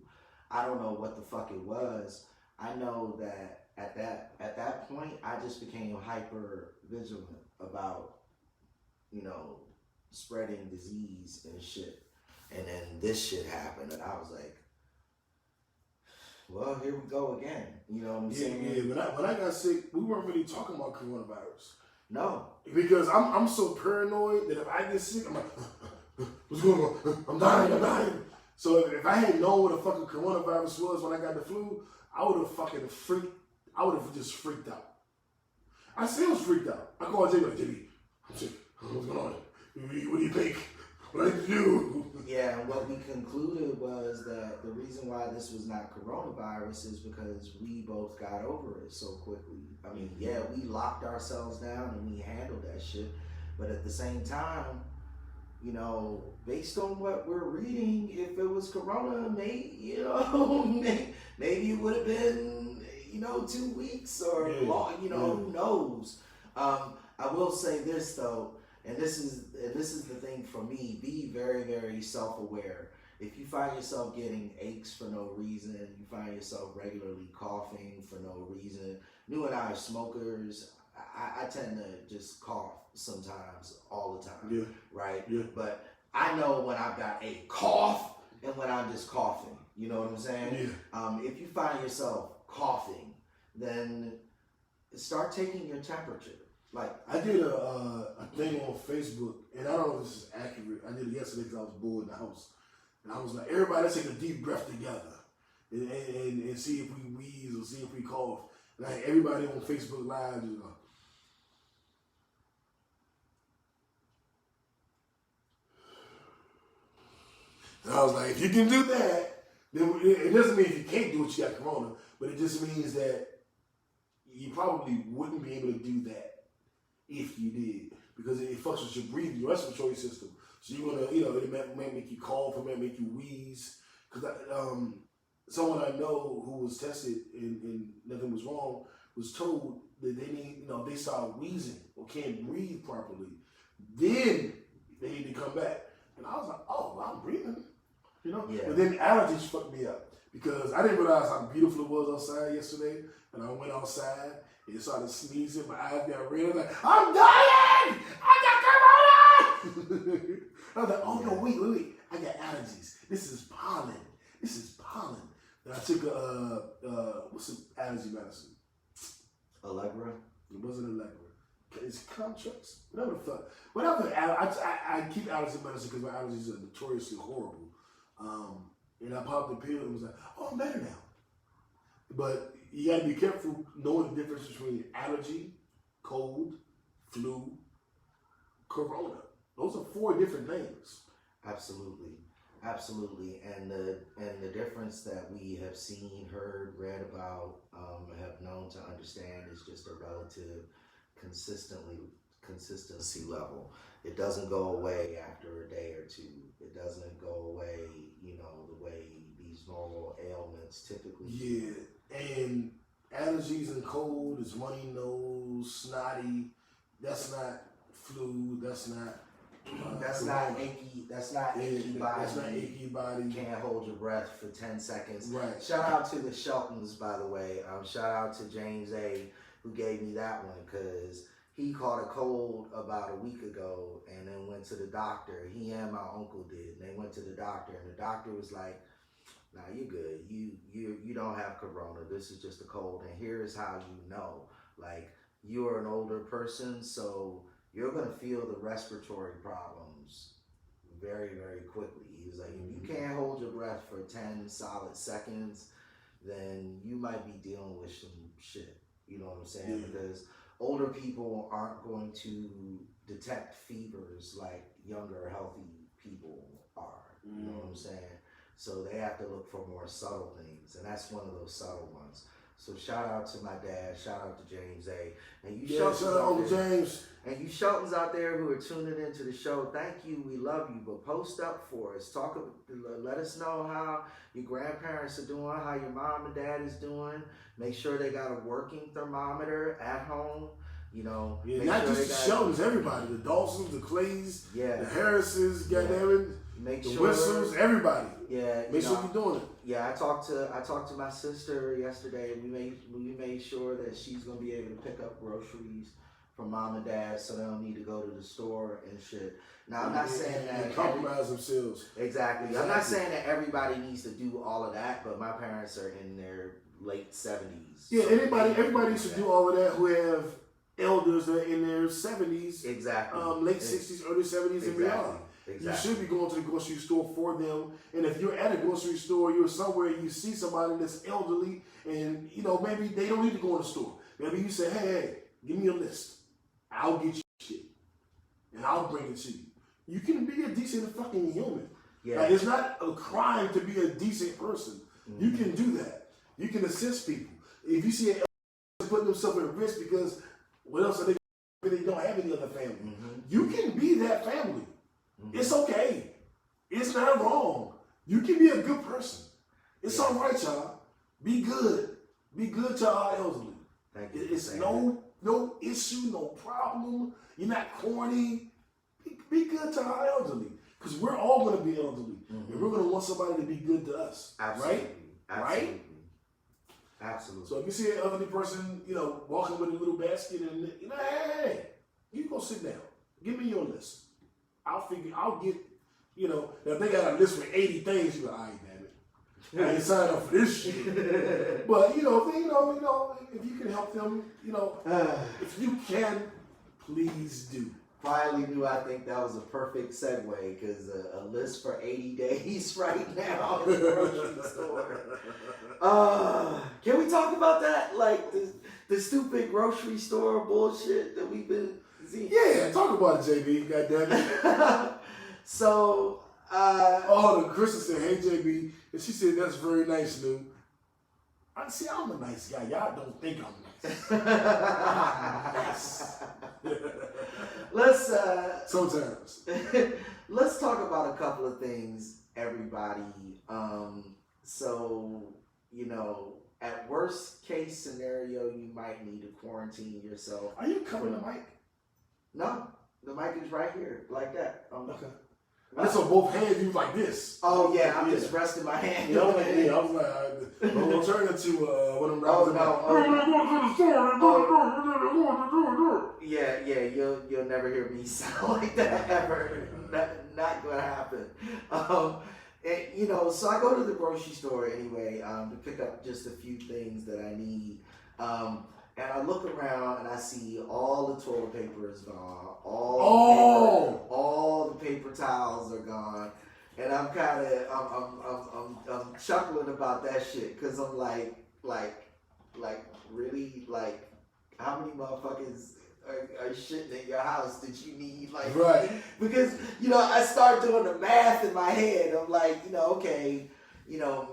[SPEAKER 1] I don't know what the fuck it was. I know that at that point, I just became hyper vigilant about, spreading disease and shit. And then this shit happened, and I was like, well, here we go again. You know what I'm saying?
[SPEAKER 2] Yeah. When I got sick, we weren't really talking about coronavirus.
[SPEAKER 1] No.
[SPEAKER 2] Because I'm so paranoid that if I get sick, I'm like, what's going on? I'm dying. So if I had known what the fucking coronavirus was when I got the flu, I would have just freaked out. I still was freaked out. I called Jay, like, Jimmy, I'm sick. What's going on? What do you think? What did you do?
[SPEAKER 1] Yeah, and what we concluded was that the reason why this was not coronavirus is because we both got over it so quickly. I mean, yeah, we locked ourselves down and we handled that shit. But at the same time, based on what we're reading, if it was corona, maybe it would have been, 2 weeks or long, who knows? I will say this though, and this is the thing for me, be very, very self-aware. If you find yourself getting aches for no reason, you find yourself regularly coughing for no reason, you and I are smokers, I tend to just cough sometimes all the time, right? Yeah. But I know when I've got a cough and when I'm just coughing, you know what I'm saying? Yeah. If you find yourself coughing, then start taking your temperature. Like
[SPEAKER 2] I did a thing on Facebook, and I don't know if this is accurate. I did it yesterday because I was bored in the house, and I was like, everybody, let's take a deep breath together, and see if we wheeze or see if we cough. And I had everybody on Facebook Live, And I was like, if you can do that, then it doesn't mean if you can't do it, you got corona, but it just means that you probably wouldn't be able to do that if you did, because it fucks with your breathing, your respiratory system. So you're gonna, it might make you cough, it might make you wheeze. Because someone I know who was tested and nothing was wrong was told that they need, they start wheezing or can't breathe properly, then they need to come back. And I was like, oh, well, I'm breathing, Yeah. But then allergies fucked me up because I didn't realize how beautiful it was outside yesterday. And I went outside and started sneezing. My eyes got red. I was like, I'm dying! I got corona! I was like, oh, no, wait. I got allergies. This is pollen. Then I took what's the allergy medicine?
[SPEAKER 1] Allegra?
[SPEAKER 2] It wasn't Allegra. It's Contrast. Whatever the fuck. Whatever. I keep allergy medicine because my allergies are notoriously horrible. And I popped the pill and was like, oh, I'm better now. But you got to be careful knowing the difference between allergy, cold, flu, corona. Those are 4 different things.
[SPEAKER 1] Absolutely. Absolutely. And the difference that we have seen, heard, read about, have known to understand is just a relative consistency level. It doesn't go away after a day or 2. It doesn't go away, the way these normal ailments typically.
[SPEAKER 2] Yeah, and allergies and cold is runny nose, snotty. That's not flu. That's not.
[SPEAKER 1] That's not achy. That's not achy body.
[SPEAKER 2] That's not achy body.
[SPEAKER 1] You can't hold your breath for 10 seconds.
[SPEAKER 2] Right.
[SPEAKER 1] Shout out to the Sheltons, by the way. Shout out to James A, who gave me that one, because he caught a cold about a week ago and then went to the doctor. He and my uncle did. And they went to the doctor, and the doctor was like, "Nah, you're good. You don't have corona. This is just a cold. And here's how you know. Like, you're an older person, so you're gonna feel the respiratory problems very, very quickly." He was like, "If you can't hold your breath for 10 solid seconds, then you might be dealing with some shit." You know what I'm saying?
[SPEAKER 2] Yeah.
[SPEAKER 1] Because older people aren't going to detect fevers like younger, healthy people are. You know what I'm saying? So they have to look for more subtle things, and that's one of those subtle ones. So shout out to my dad, shout out to James A. And you
[SPEAKER 2] shout out to James.
[SPEAKER 1] And you Sheltons out there who are tuning into the show, thank you, we love you, but post up for us. Let us know how your grandparents are doing, how your mom and dad is doing. Make sure they got a working thermometer at home.
[SPEAKER 2] Not just the Sheltons, everybody. The Dawsons, the Clays, the Harrises, goddamn it, the Whistles, everybody.
[SPEAKER 1] Yeah,
[SPEAKER 2] make sure you're doing it.
[SPEAKER 1] Yeah, I talked to my sister yesterday. We made sure that she's gonna be able to pick up groceries from mom and dad, so they don't need to go to the store and shit. Now I'm not saying that
[SPEAKER 2] they compromise themselves.
[SPEAKER 1] Exactly. I'm not saying that everybody needs to do all of that, but my parents are in their late 70s.
[SPEAKER 2] Yeah, so everybody needs to do all of that who have elders that are in their 70s.
[SPEAKER 1] Exactly.
[SPEAKER 2] Late 60s, early 70s and beyond. Exactly. You should be going to the grocery store for them. And if you're at a grocery store, you're somewhere, you see somebody that's elderly, and maybe they don't need to go in the store. Maybe you say, hey, give me a list. I'll get you shit. And I'll bring it to you. You can be a decent fucking human. Yeah. Like, it's not a crime to be a decent person. Mm-hmm. You can do that. You can assist people. If you see an elder putting themselves at risk because what else are they don't have any other family? Mm-hmm. You can be that family. Mm-hmm. It's okay. It's not wrong. You can be a good person. It's all right, y'all. Be good. Be good to our elderly.
[SPEAKER 1] Thank you.
[SPEAKER 2] It's no issue, no problem. You're not corny. Be good to our elderly. Because we're all going to be elderly. Mm-hmm. And we're going to want somebody to be good to us.
[SPEAKER 1] Absolutely.
[SPEAKER 2] Right?
[SPEAKER 1] Absolutely.
[SPEAKER 2] Right?
[SPEAKER 1] Absolutely.
[SPEAKER 2] So if you see an elderly person, walking with a little basket and, hey, you go sit down. Give me your list. I'll get, now if they got a list with 80 things, you go, all right, damn it. I ain't signed up for this shit. But, if you can help them, if you can, please do.
[SPEAKER 1] Finally knew I think that was a perfect segue, because a list for 80 days right now in the grocery store. Can we talk about that? Like the stupid grocery store bullshit that we've been seeing?
[SPEAKER 2] Yeah, talk about it, JB. Goddammit.
[SPEAKER 1] So,
[SPEAKER 2] the Kristen said, hey, JB. And she said, that's very nice, Lou. I'm a nice guy. Y'all don't think I'm nice.
[SPEAKER 1] Let's
[SPEAKER 2] sometimes.
[SPEAKER 1] Let's talk about a couple of things, everybody. So, at worst case scenario, you might need to quarantine yourself.
[SPEAKER 2] Are you covering the mic?
[SPEAKER 1] No, the mic is right here, like that.
[SPEAKER 2] Okay. That's on both hands, you like this.
[SPEAKER 1] Oh yeah, I'm just resting my hand.
[SPEAKER 2] I was like, I'm turning to one of them.
[SPEAKER 1] Yeah, you'll never hear me sound like that ever. Not gonna happen. So I go to the grocery store anyway to pick up just a few things that I need. And I look around and I see all the toilet paper is gone. All the paper towels are gone. And I'm kind of, I'm chuckling about that shit, because I'm like, really, like, how many motherfuckers are shitting in your house that you need? Like,
[SPEAKER 2] right.
[SPEAKER 1] Because, I start doing the math in my head. I'm like, okay,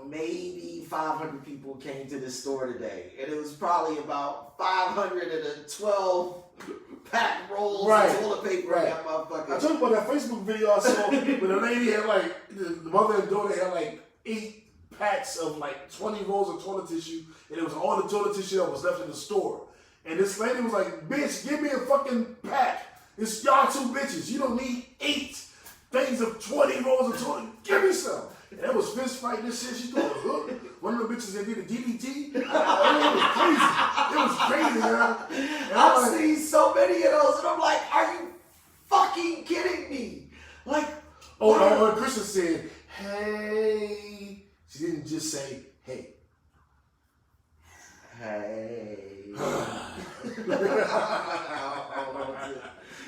[SPEAKER 1] maybe 500 people came to the store today. And it was probably about 512 packed rolls of toilet paper in that motherfucker.
[SPEAKER 2] I told you about that Facebook video I saw where the lady had the mother and daughter had 8 packs of 20 rolls of toilet tissue, and it was all the toilet tissue that was left in the store. And this lady was like, bitch, give me a fucking pack. It's y'all 2 bitches. You don't need 8 things of 20 rolls of toilet. Give me some. And that was fist fighting this shit. She thought it was hook. One of the bitches that did a DDT. It was crazy. It was crazy, man.
[SPEAKER 1] I've seen so many of those, and I'm like, are you fucking kidding me? Like,
[SPEAKER 2] Kristen said, hey. She didn't just say, hey.
[SPEAKER 1] Hey.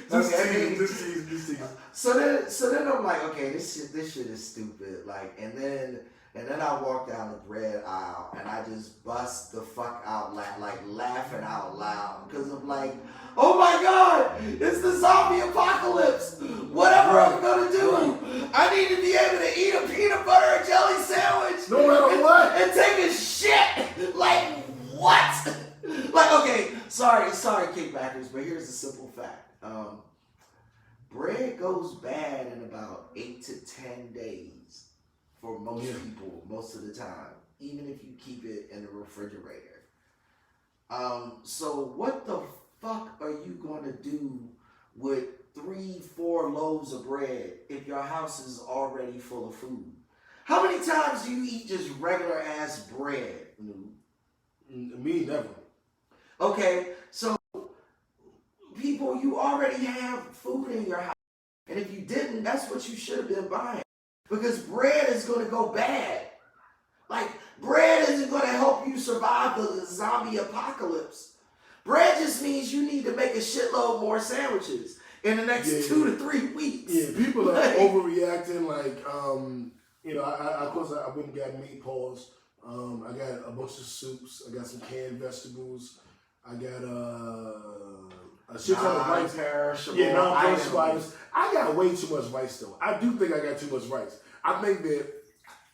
[SPEAKER 2] This team.
[SPEAKER 1] So then I'm like, okay, this shit is stupid. And then I walk down the bread aisle and I just bust the fuck out laughing out loud because I'm like, oh my god, it's the zombie apocalypse. Whatever I'm gonna do, I need to be able to eat a peanut butter and jelly sandwich.
[SPEAKER 2] No matter what.
[SPEAKER 1] And take a shit. Like what? Okay, sorry, kickbackers, but here's the simple fact. Bread goes bad in about 8 to 10 days for most people, most of the time, even if you keep it in the refrigerator. So what the fuck are you gonna do with 3-4 loaves of bread if your house is already full of food? How many times do you eat just regular ass bread?
[SPEAKER 2] Me, never.
[SPEAKER 1] Okay, so people, you already have food in your house. And if you didn't, that's what you should have been buying. Because bread is going to go bad. Bread isn't going to help you survive the zombie apocalypse. Bread just means you need to make a shitload more sandwiches in the next 2 to 3 weeks.
[SPEAKER 2] Yeah, people are overreacting. Of course, I went and got meatballs. I got a bunch of soups. I got some canned vegetables. I got a shit ton of rice. Non-perishable items. I got way too much rice though. I do think I got too much rice. I think that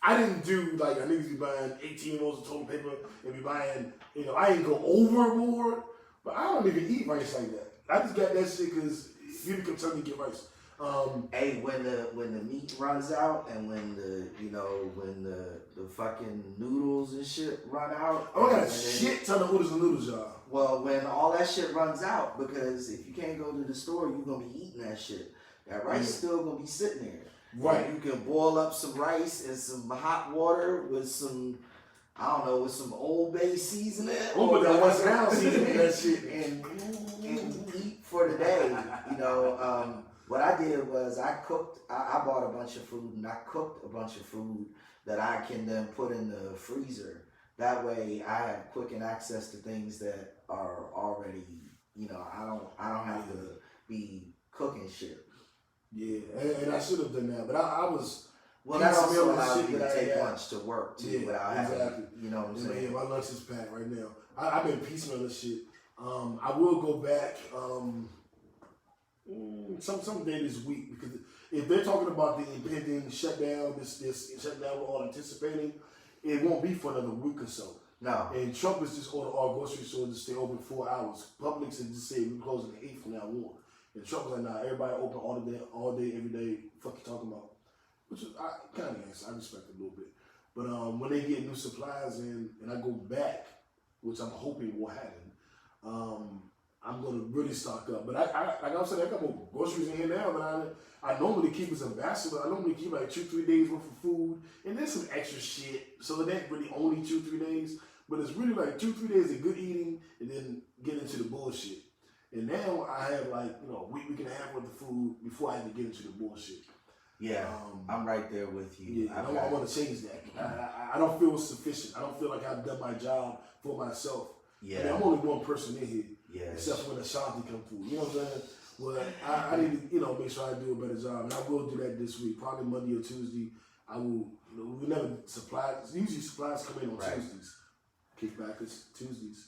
[SPEAKER 2] I didn't do I niggas be buying 18 rolls of toilet paper and be buying, I ain't go overboard, but I don't even eat rice like that. I just got that shit because people come tell me to get rice.
[SPEAKER 1] Hey, when the meat runs out and when the fucking noodles and shit run out.
[SPEAKER 2] I got a shit ton of noodles, y'all.
[SPEAKER 1] Well, when all that shit runs out, because if you can't go to the store, you're gonna be eating that shit. That rice still gonna be sitting there.
[SPEAKER 2] Right.
[SPEAKER 1] And you can boil up some rice in some hot water with some, with some Old Bay seasoning.
[SPEAKER 2] But that West Nile seasoning, that shit,
[SPEAKER 1] and eat for the day. What I did was I bought a bunch of food and I cooked a bunch of food that I can then put in the freezer. That way I have quick access to things that are already, I don't have to be cooking shit.
[SPEAKER 2] Yeah, and I should have done that, but I was.
[SPEAKER 1] Well, that also allows you to take lunch to work too, without having, what I'm saying.
[SPEAKER 2] Yeah, my lunch is packed right now. I've been piecemeal this shit. I will go back some day this week because if they're talking about the impending shutdown, this shutdown we're all anticipating, it won't be for another week or so.
[SPEAKER 1] No.
[SPEAKER 2] And Trump has just ordered all grocery stores to stay open 4 hours. Publix has just said we're closing at 8 from now on. And Trump was like, nah, everybody open all day, every day. Fuck you talking about? Which is kind of nice. I respect it a little bit. But when they get new supplies in and I go back, which I'm hoping will happen, I'm going to really stock up. But like I said, I got more groceries in here now than I normally keep as a basket. I normally keep 2-3 days worth of food. And there's some extra shit. So it ain't really only 2-3 days. But it's really 2-3 days of good eating and then get into the bullshit. And now I have a week and a half worth of food before I have to get into the bullshit.
[SPEAKER 1] Yeah, I'm right there with you.
[SPEAKER 2] Yeah, I want to change that. I don't feel sufficient. I don't feel like I've done my job for myself.
[SPEAKER 1] Yeah.
[SPEAKER 2] I mean, I'm only one person in here.
[SPEAKER 1] Yeah.
[SPEAKER 2] Except when Ashanti come through. You know what I'm saying? Well, I need to, make sure I do a better job. And I will do that this week. Probably Monday or Tuesday. I will, we never supplies. Usually supplies come in on Tuesdays. Kickbackers Tuesdays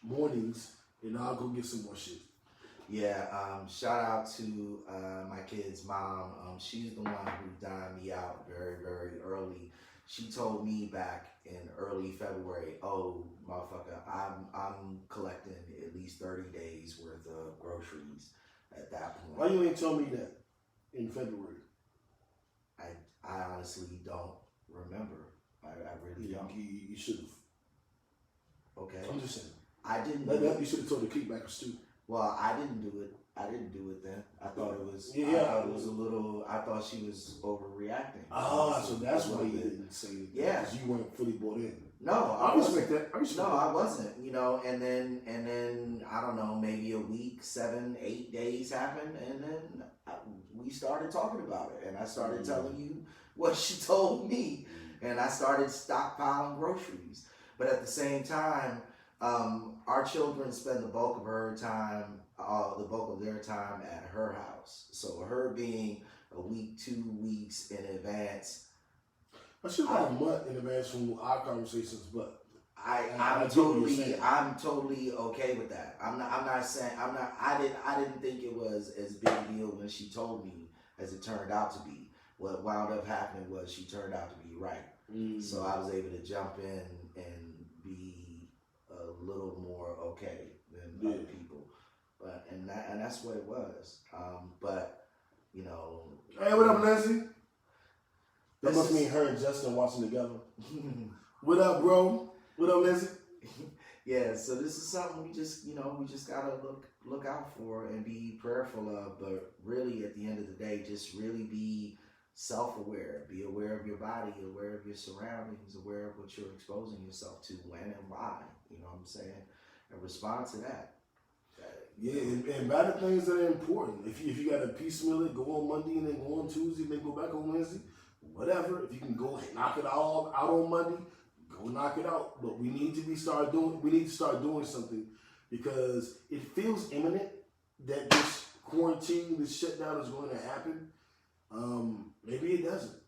[SPEAKER 2] mornings, and I'll go get some more shit.
[SPEAKER 1] Yeah, shout out to my kid's mom. She's the one who dined me out very, very early. She told me back in early February, "Oh, motherfucker, I'm collecting at least 30 days worth of groceries at that point."
[SPEAKER 2] Why you ain't tell me that in February?
[SPEAKER 1] I honestly don't remember. I really don't.
[SPEAKER 2] You should have.
[SPEAKER 1] Okay.
[SPEAKER 2] I'm just saying.
[SPEAKER 1] I didn't.
[SPEAKER 2] You should have told the kickbackers too.
[SPEAKER 1] Well, I didn't do it. I didn't do it then. I thought it was.
[SPEAKER 2] Yeah.
[SPEAKER 1] I thought it was a little. I thought she was overreacting.
[SPEAKER 2] So that's why you didn't say it.
[SPEAKER 1] Yeah.
[SPEAKER 2] Because you weren't fully bought in.
[SPEAKER 1] No,
[SPEAKER 2] I respect that.
[SPEAKER 1] I wasn't. And then I don't know. Maybe a week, 7, 8 days happened, and then we started talking about it, and I started telling you what she told me, and I started stockpiling groceries. But at the same time, our children spend the bulk of their time at her house. So her being a week, 2 weeks in advance.
[SPEAKER 2] I should have a month in advance from our conversations, but
[SPEAKER 1] I'm totally okay with that. I didn't think it was as big a deal when she told me as it turned out to be. What wound up happening was she turned out to be right. So I was able to jump in and be a little more okay than other people. But and that's what it was.
[SPEAKER 2] Hey, what up, Leslie? That must mean her and Justin watching together. What up, bro? What up, Leslie?
[SPEAKER 1] Yeah, so this is something we just gotta look out for and be prayerful of. But really, at the end of the day, just really be self-aware. Be aware of your body, aware of your surroundings, aware of what you're exposing yourself to, when and why. You know what I'm saying? And respond to that.
[SPEAKER 2] Yeah, and matter things that are important. If you got to piecemeal it, go on Monday and then go on Tuesday, and then go back on Wednesday, whatever. If you can go knock it all out on Monday, go knock it out. But we need to start doing something, because it feels imminent that this quarantine, this shutdown is going to happen. Maybe it doesn't.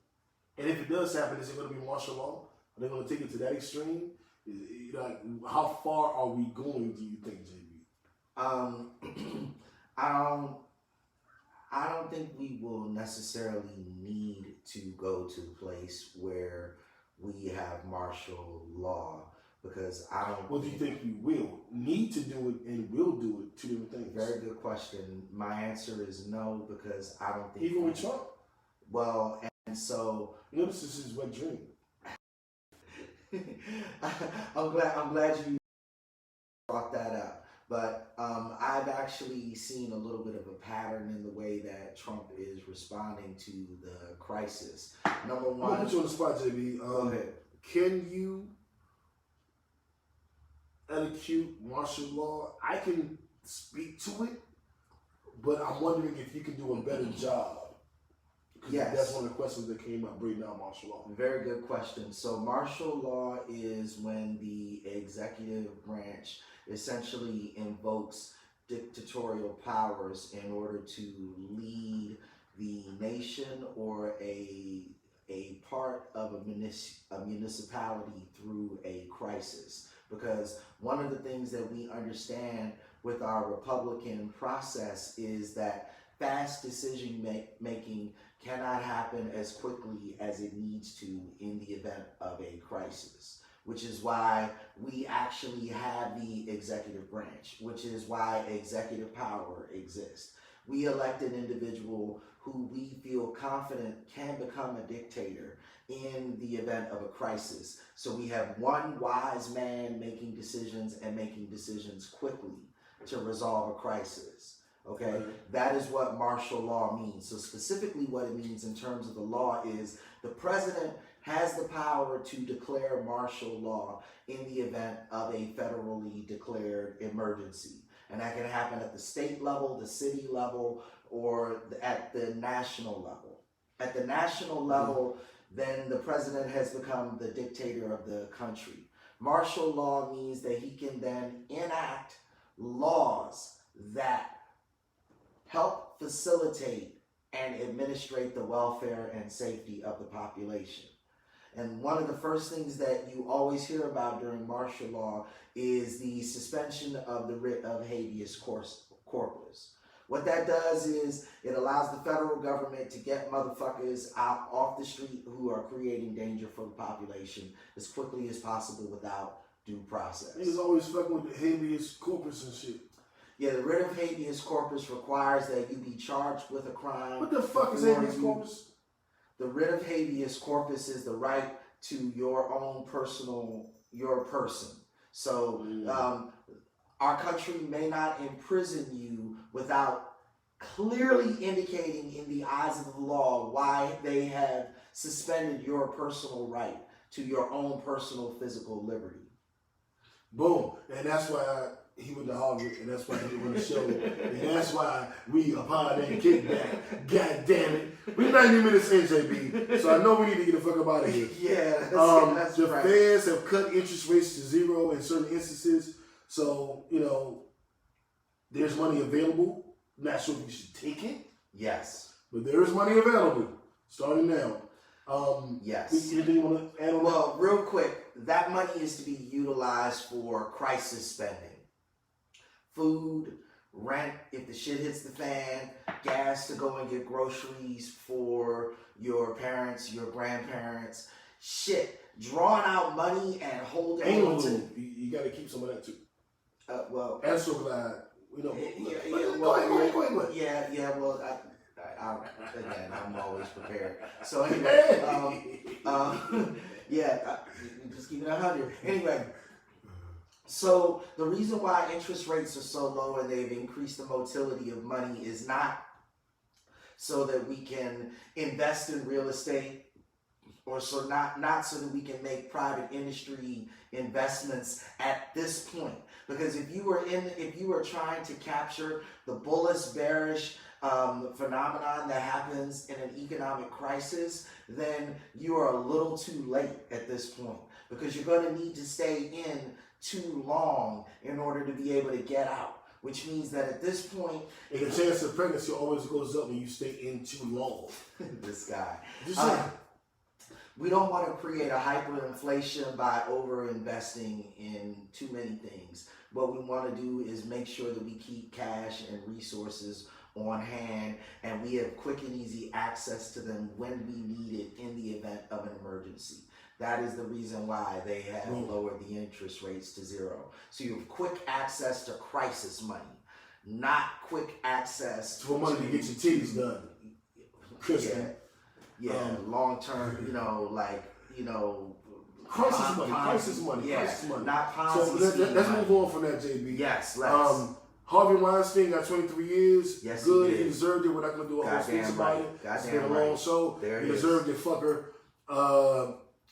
[SPEAKER 2] And if it does happen, is it going to be martial law? Are they going to take it to that extreme? How far are we going, do you think, JB?
[SPEAKER 1] I don't think we will necessarily need to go to a place where we have martial law, because I don't.
[SPEAKER 2] Well, do you think we will need to do it and will do it? Two different things.
[SPEAKER 1] Very good question. My answer is no, because I don't think.
[SPEAKER 2] Even with Trump.
[SPEAKER 1] Well, and so.
[SPEAKER 2] Notice this is wet dream.
[SPEAKER 1] I'm glad you brought that up. But I've actually seen a little bit of a pattern in the way that Trump is responding to the crisis. Number one.
[SPEAKER 2] I'm gonna put you on the spot, JB.
[SPEAKER 1] Go ahead.
[SPEAKER 2] Can you execute martial law? I can speak to it, but I'm wondering if you can do a better job.
[SPEAKER 1] Yes.
[SPEAKER 2] That's one of the questions that came up, bringing down martial law.
[SPEAKER 1] Very good question. So martial law is when the executive branch essentially invokes dictatorial powers in order to lead the nation or a part of a municipality through a crisis. Because one of the things that we understand with our Republican process is that fast decision making cannot happen as quickly as it needs to in the event of a crisis, which is why we actually have the executive branch, which is why executive power exists. We elect an individual who we feel confident can become a dictator in the event of a crisis. So we have one wise man making decisions and making decisions quickly to resolve a crisis. Okay, that is what martial law means. So specifically what it means in terms of the law is the president has the power to declare martial law in the event of a federally declared emergency. And that can happen at the state level, the city level, or at the national level. At the national level, then the president has become the dictator of the country. Martial law means that he can then enact laws that help facilitate and administrate the welfare and safety of the population. And one of the first things that you always hear about during martial law is the suspension of the writ of habeas corpus. What that does is it allows the federal government to get motherfuckers out off the street who are creating danger for the population as quickly as possible without due process.
[SPEAKER 2] Niggas always fucking with the habeas corpus and shit.
[SPEAKER 1] Yeah, the writ of habeas corpus requires that you be charged with a crime.
[SPEAKER 2] What the fuck is habeas corpus?
[SPEAKER 1] The writ of habeas corpus is the right to your own your person. So our country may not imprison you without clearly indicating in the eyes of the law why they have suspended your personal right to your own personal physical liberty.
[SPEAKER 2] Boom. And that's why he went to Harvard, and that's why he went to show, and that's why we upon that kickback. God damn it. We're 90 minutes in, JB, so I know we need to get the fuck up out of here.
[SPEAKER 1] Yeah, that's
[SPEAKER 2] the
[SPEAKER 1] right.
[SPEAKER 2] feds have cut interest rates to zero in certain instances, so, there's money available. Not sure if you should take it.
[SPEAKER 1] Yes.
[SPEAKER 2] But there is money available, starting now.
[SPEAKER 1] Yes.
[SPEAKER 2] Anything you want to add on
[SPEAKER 1] Well, real quick, that money is to be utilized for crisis spending. Food, rent, if the shit hits the fan, gas to go and get groceries for your parents, your grandparents, shit. Drawing out money and holding on to...
[SPEAKER 2] You got to keep some of that too.
[SPEAKER 1] Well...
[SPEAKER 2] And so glad. Go ahead.
[SPEAKER 1] Again, I'm always prepared. So anyway, just keep it 100. Anyway, so the reason why interest rates are so low and they've increased the motility of money is not so that we can invest in real estate, or so not so that we can make private industry investments at this point. Because if you were trying to capture the bullish bearish phenomenon that happens in an economic crisis, then you are a little too late at this point, because you're going to need to stay in too long in order to be able to get out. Which means that at this point,
[SPEAKER 2] and the chance of pregnancy always goes up when you stay in too long.
[SPEAKER 1] This guy. We don't want to create a hyperinflation by over-investing in too many things. What we want to do is make sure that we keep cash and resources on hand, and we have quick and easy access to them when we need it in the event of an emergency. That is the reason why they have lowered the interest rates to zero. So you have quick access to crisis money, not quick access
[SPEAKER 2] for money to get your titties done.
[SPEAKER 1] Long-term,
[SPEAKER 2] crisis money.
[SPEAKER 1] Not Ponzi
[SPEAKER 2] So let's move on from that, JB.
[SPEAKER 1] Yes, let's.
[SPEAKER 2] Harvey Weinstein got 23 years.
[SPEAKER 1] Yes,
[SPEAKER 2] good.
[SPEAKER 1] He
[SPEAKER 2] deserved it. We're not going to do a whole speech about it. It's been a long show. He deserved it, fucker.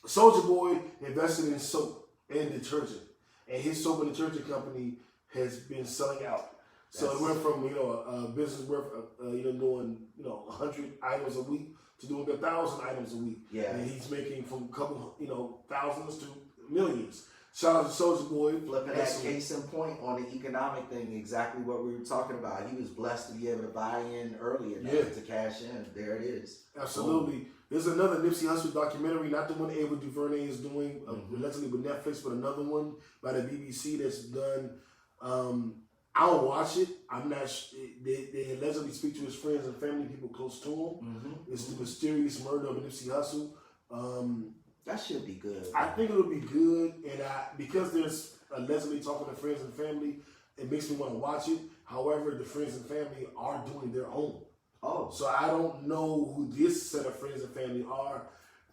[SPEAKER 2] Soulja Boy invested in soap and detergent, and his soap and detergent company has been selling out. So it went from a business worth doing 100 items a week to doing 1,000 items a week.
[SPEAKER 1] Yeah.
[SPEAKER 2] And he's making from a couple thousands to millions. Shout out to Soulja Boy.
[SPEAKER 1] Flipping that case in point on the economic thing, exactly what we were talking about. He was blessed to be able to buy in earlier to cash in. There it is.
[SPEAKER 2] Absolutely. There's another Nipsey Hussle documentary, not the one Ava DuVernay is doing, allegedly with Netflix, but another one by the BBC that's done. I'll watch it. I'm not. They allegedly speak to his friends and family, people close to him. It's the mysterious murder of Nipsey Hussle.
[SPEAKER 1] That should be good.
[SPEAKER 2] I think it'll be good, and because there's allegedly talking to friends and family, it makes me want to watch it. However, the friends and family are doing their own.
[SPEAKER 1] Oh.
[SPEAKER 2] So I don't know who this set of friends and family are,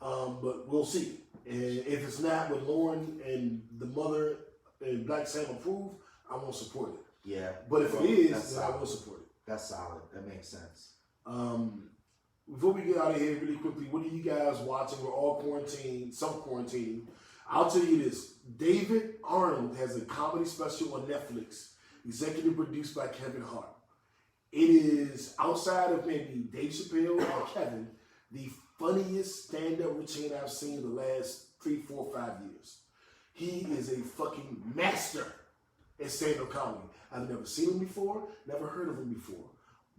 [SPEAKER 2] but we'll see. And if it's not with Lauren and the mother and Black Sam approve, I won't support it.
[SPEAKER 1] Yeah.
[SPEAKER 2] But if it is, then I will support it.
[SPEAKER 1] That's solid. That makes sense.
[SPEAKER 2] Before we get out of here really quickly, what are you guys watching? We're all quarantined, self-quarantining. I'll tell you this. David Arnold has a comedy special on Netflix, executive produced by Kevin Hart. It is, outside of maybe Dave Chappelle or Kevin, the funniest stand-up routine I've seen in the last 3, 4, 5 years. He is a fucking master at stand-up comedy. I've never seen him before, never heard of him before.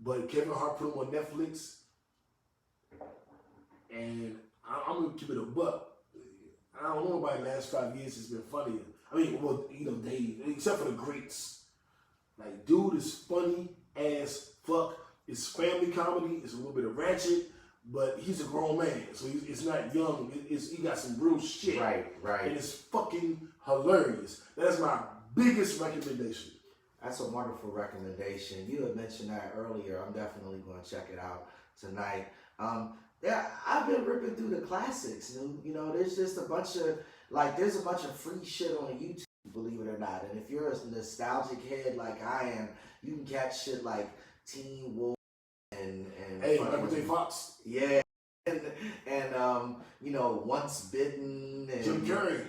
[SPEAKER 2] But Kevin Hart put him on Netflix, and I'm going to keep it a buck. I don't know about the last 5 years has been funnier. I mean, well, you know, Dave, except for the greats. Like, dude is funny as fuck. It's family comedy. It's a little bit of ratchet, but he's a grown man, so it's not young. He got some real shit.
[SPEAKER 1] Right.
[SPEAKER 2] And it's fucking hilarious. That's my biggest recommendation.
[SPEAKER 1] That's a wonderful recommendation. You had mentioned that earlier. I'm definitely going to check it out tonight. Yeah, I've been ripping through the classics. You know, there's just a bunch of free shit on YouTube, believe it or not. And if you're a nostalgic head like I am, you can catch shit like Teen Wolf and
[SPEAKER 2] Michael J. Fox.
[SPEAKER 1] Yeah. And you know, Once Bitten and
[SPEAKER 2] Jim Carrey.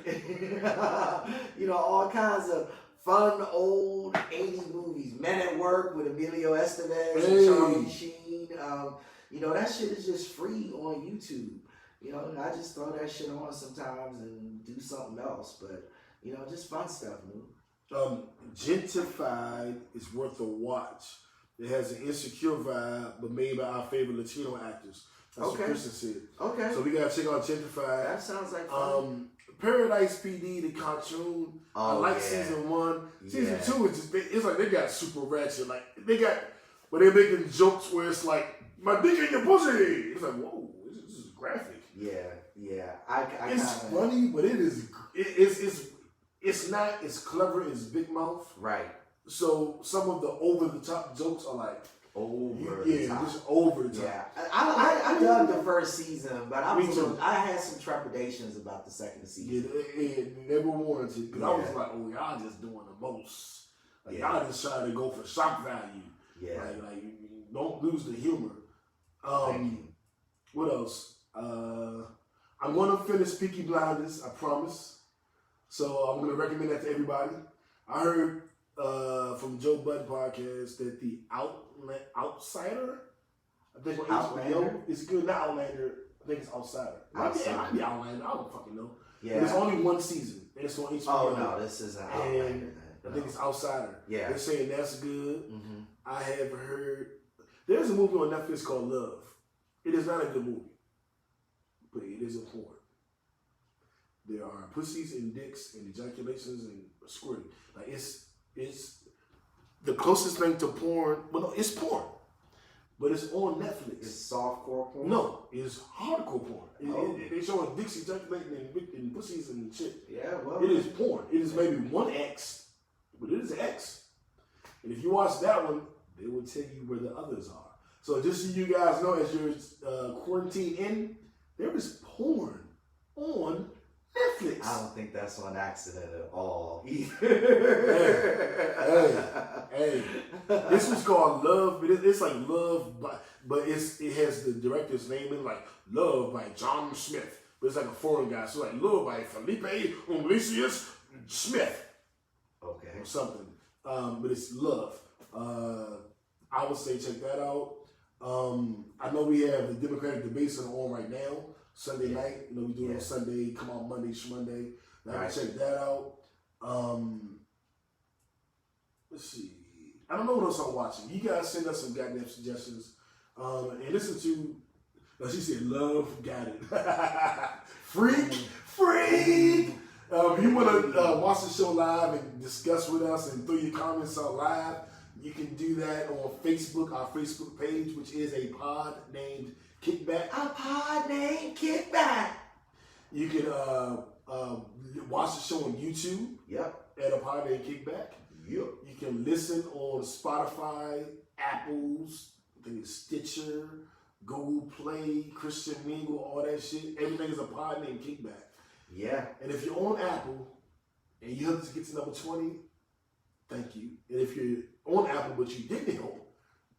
[SPEAKER 1] you know, all kinds of fun old 80s movies. Men at Work with Emilio Estevez and Charlie Sheen. You know, that shit is just free on YouTube. You know, and I just throw that shit on sometimes and do something else. But, you know, just fun stuff, man.
[SPEAKER 2] Gentrified is worth a watch. It has an Insecure vibe, but made by our favorite Latino actors. That's what Kristen said.
[SPEAKER 1] Okay.
[SPEAKER 2] So we gotta check out Gentrified.
[SPEAKER 1] That sounds like fun.
[SPEAKER 2] Paradise PD, the cartoon. I like season 1. Season 2 is just, it's like they got super ratchet. Like but they're making jokes where it's like, my dick in your pussy. It's like, whoa, this is graphic.
[SPEAKER 1] Yeah.
[SPEAKER 2] It's funny, but it's not as clever as Big Mouth.
[SPEAKER 1] Right.
[SPEAKER 2] So some of the over the top jokes are like
[SPEAKER 1] just
[SPEAKER 2] over the top.
[SPEAKER 1] Yeah, I dug the first season, but I had some trepidations about the second season.
[SPEAKER 2] Yeah, it never warranted because I was like, oh, y'all just doing the most. Like y'all just trying to go for shock value.
[SPEAKER 1] Yeah,
[SPEAKER 2] like don't lose the humor. What else? I'm gonna finish Peaky Blinders, I promise. So I'm gonna recommend that to everybody. I heard from Joe Budden podcast that the Outsider, I think on HBO, is good. Not Outlander, I think it's Outsider. It might be Outlander. I don't fucking know. Yeah, but it's only one season, and it's on HBO.
[SPEAKER 1] Oh no, this isn't Outlander.
[SPEAKER 2] I think it's Outsider. Yeah, they're saying that's good.
[SPEAKER 1] Mm-hmm.
[SPEAKER 2] I have heard there's a movie on Netflix called Love. It is not a good movie, but it is important. There are pussies and dicks and ejaculations and squirting. Like it's the closest thing to porn. Well, no, it's porn, but it's on Netflix.
[SPEAKER 1] It's softcore porn.
[SPEAKER 2] No, it's hardcore porn. They showing dicks ejaculating and pussies and shit.
[SPEAKER 1] Yeah, well,
[SPEAKER 2] it is porn. It is maybe 1X, but it is X. And if you watch that one, they will tell you where the others are. So just so you guys know, as you're quarantined in, there is porn on Netflix.
[SPEAKER 1] I don't think that's on accident at all either.
[SPEAKER 2] Hey. This was called Love, but it's like Love, but it has the director's name in like Love by John Smith. But it's like a foreign guy. So like Love by Felipe Iglesias Smith.
[SPEAKER 1] Okay.
[SPEAKER 2] Or something. But it's Love. I would say check that out. I know we have the Democratic debates on right now. Sunday night, you know, we do it on Sunday, come out Monday, Shmonday. Now check that out. Let's see. I don't know what else I'm watching. You guys send us some goddamn suggestions. And listen to, she said, Love, got it. Freak. If you want to watch the show live and discuss with us and throw your comments out live, you can do that on Facebook, our Facebook page, which is a pod named Kickback.
[SPEAKER 1] A pod named Kickback.
[SPEAKER 2] You can watch the show on YouTube.
[SPEAKER 1] Yep.
[SPEAKER 2] At a pod named Kickback.
[SPEAKER 1] Yep.
[SPEAKER 2] You can listen on Spotify, Apple's, I think it's Stitcher, Google Play, Christian Mingle, all that shit. Everything is a pod named Kickback.
[SPEAKER 1] Yeah.
[SPEAKER 2] And if you're on Apple and you have to get to number 20, thank you. And if you're on Apple but you didn't help,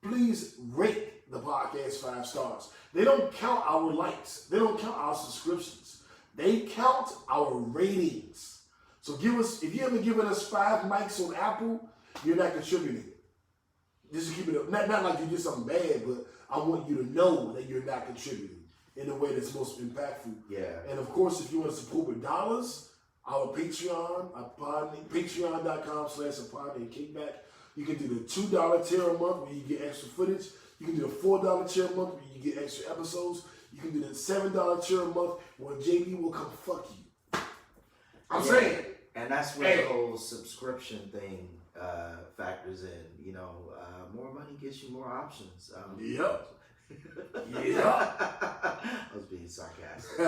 [SPEAKER 2] please rate the podcast 5 stars. They don't count our likes. They don't count our subscriptions. They count our ratings. So if you haven't given us 5 mics on Apple, you're not contributing. Just to keep it up. Not like you did something bad, but I want you to know that you're not contributing in the way that's most impactful.
[SPEAKER 1] Yeah.
[SPEAKER 2] And of course, if you want to support with dollars, our Patreon, patreon.com/kickback. You can do the $2 tier a month where you get extra footage. You can do the $4 tier a month where you get extra episodes. You can do the $7 tier a month where JB will come fuck you. I'm saying.
[SPEAKER 1] And that's where the whole subscription thing factors in. You know, more money gets you more options.
[SPEAKER 2] Yep.
[SPEAKER 1] I was being sarcastic.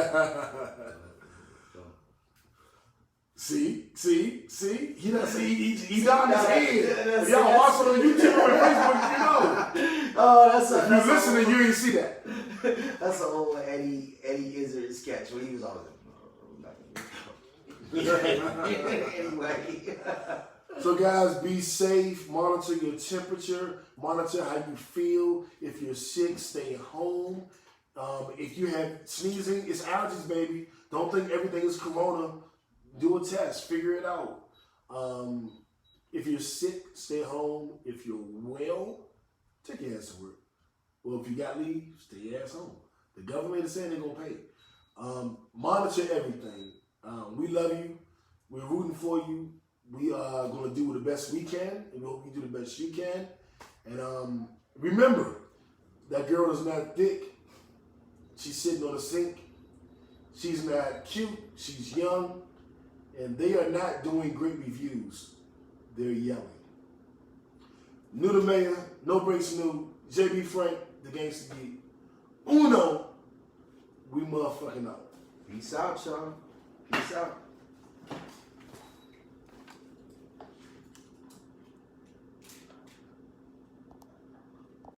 [SPEAKER 2] See, he done he done his head. If y'all watching on YouTube or Facebook, you know.
[SPEAKER 1] Oh, if
[SPEAKER 2] you're listening, you ain't see that.
[SPEAKER 1] That's an old Eddie Izzard sketch when he was always like, anyway.
[SPEAKER 2] So guys, be safe. Monitor your temperature. Monitor how you feel. If you're sick, stay home. If you have sneezing, it's allergies, baby. Don't think everything is corona. Do a test. Figure it out. If you're sick, stay home. If you're well, take your ass to work. Well, if you got leave, stay your ass home. The government is saying they're going to pay. Monitor everything. We love you. We're rooting for you. We are going to do the best we can, and we hope you do the best you can. And remember, that girl is not thick. She's sitting on the sink. She's not cute. She's young. And they are not doing great reviews. They're yelling. New to Mayor, No Breaks New, JB Frank, the Gangsta Geek. Uno, we motherfucking out.
[SPEAKER 1] Peace out, y'all. Peace out.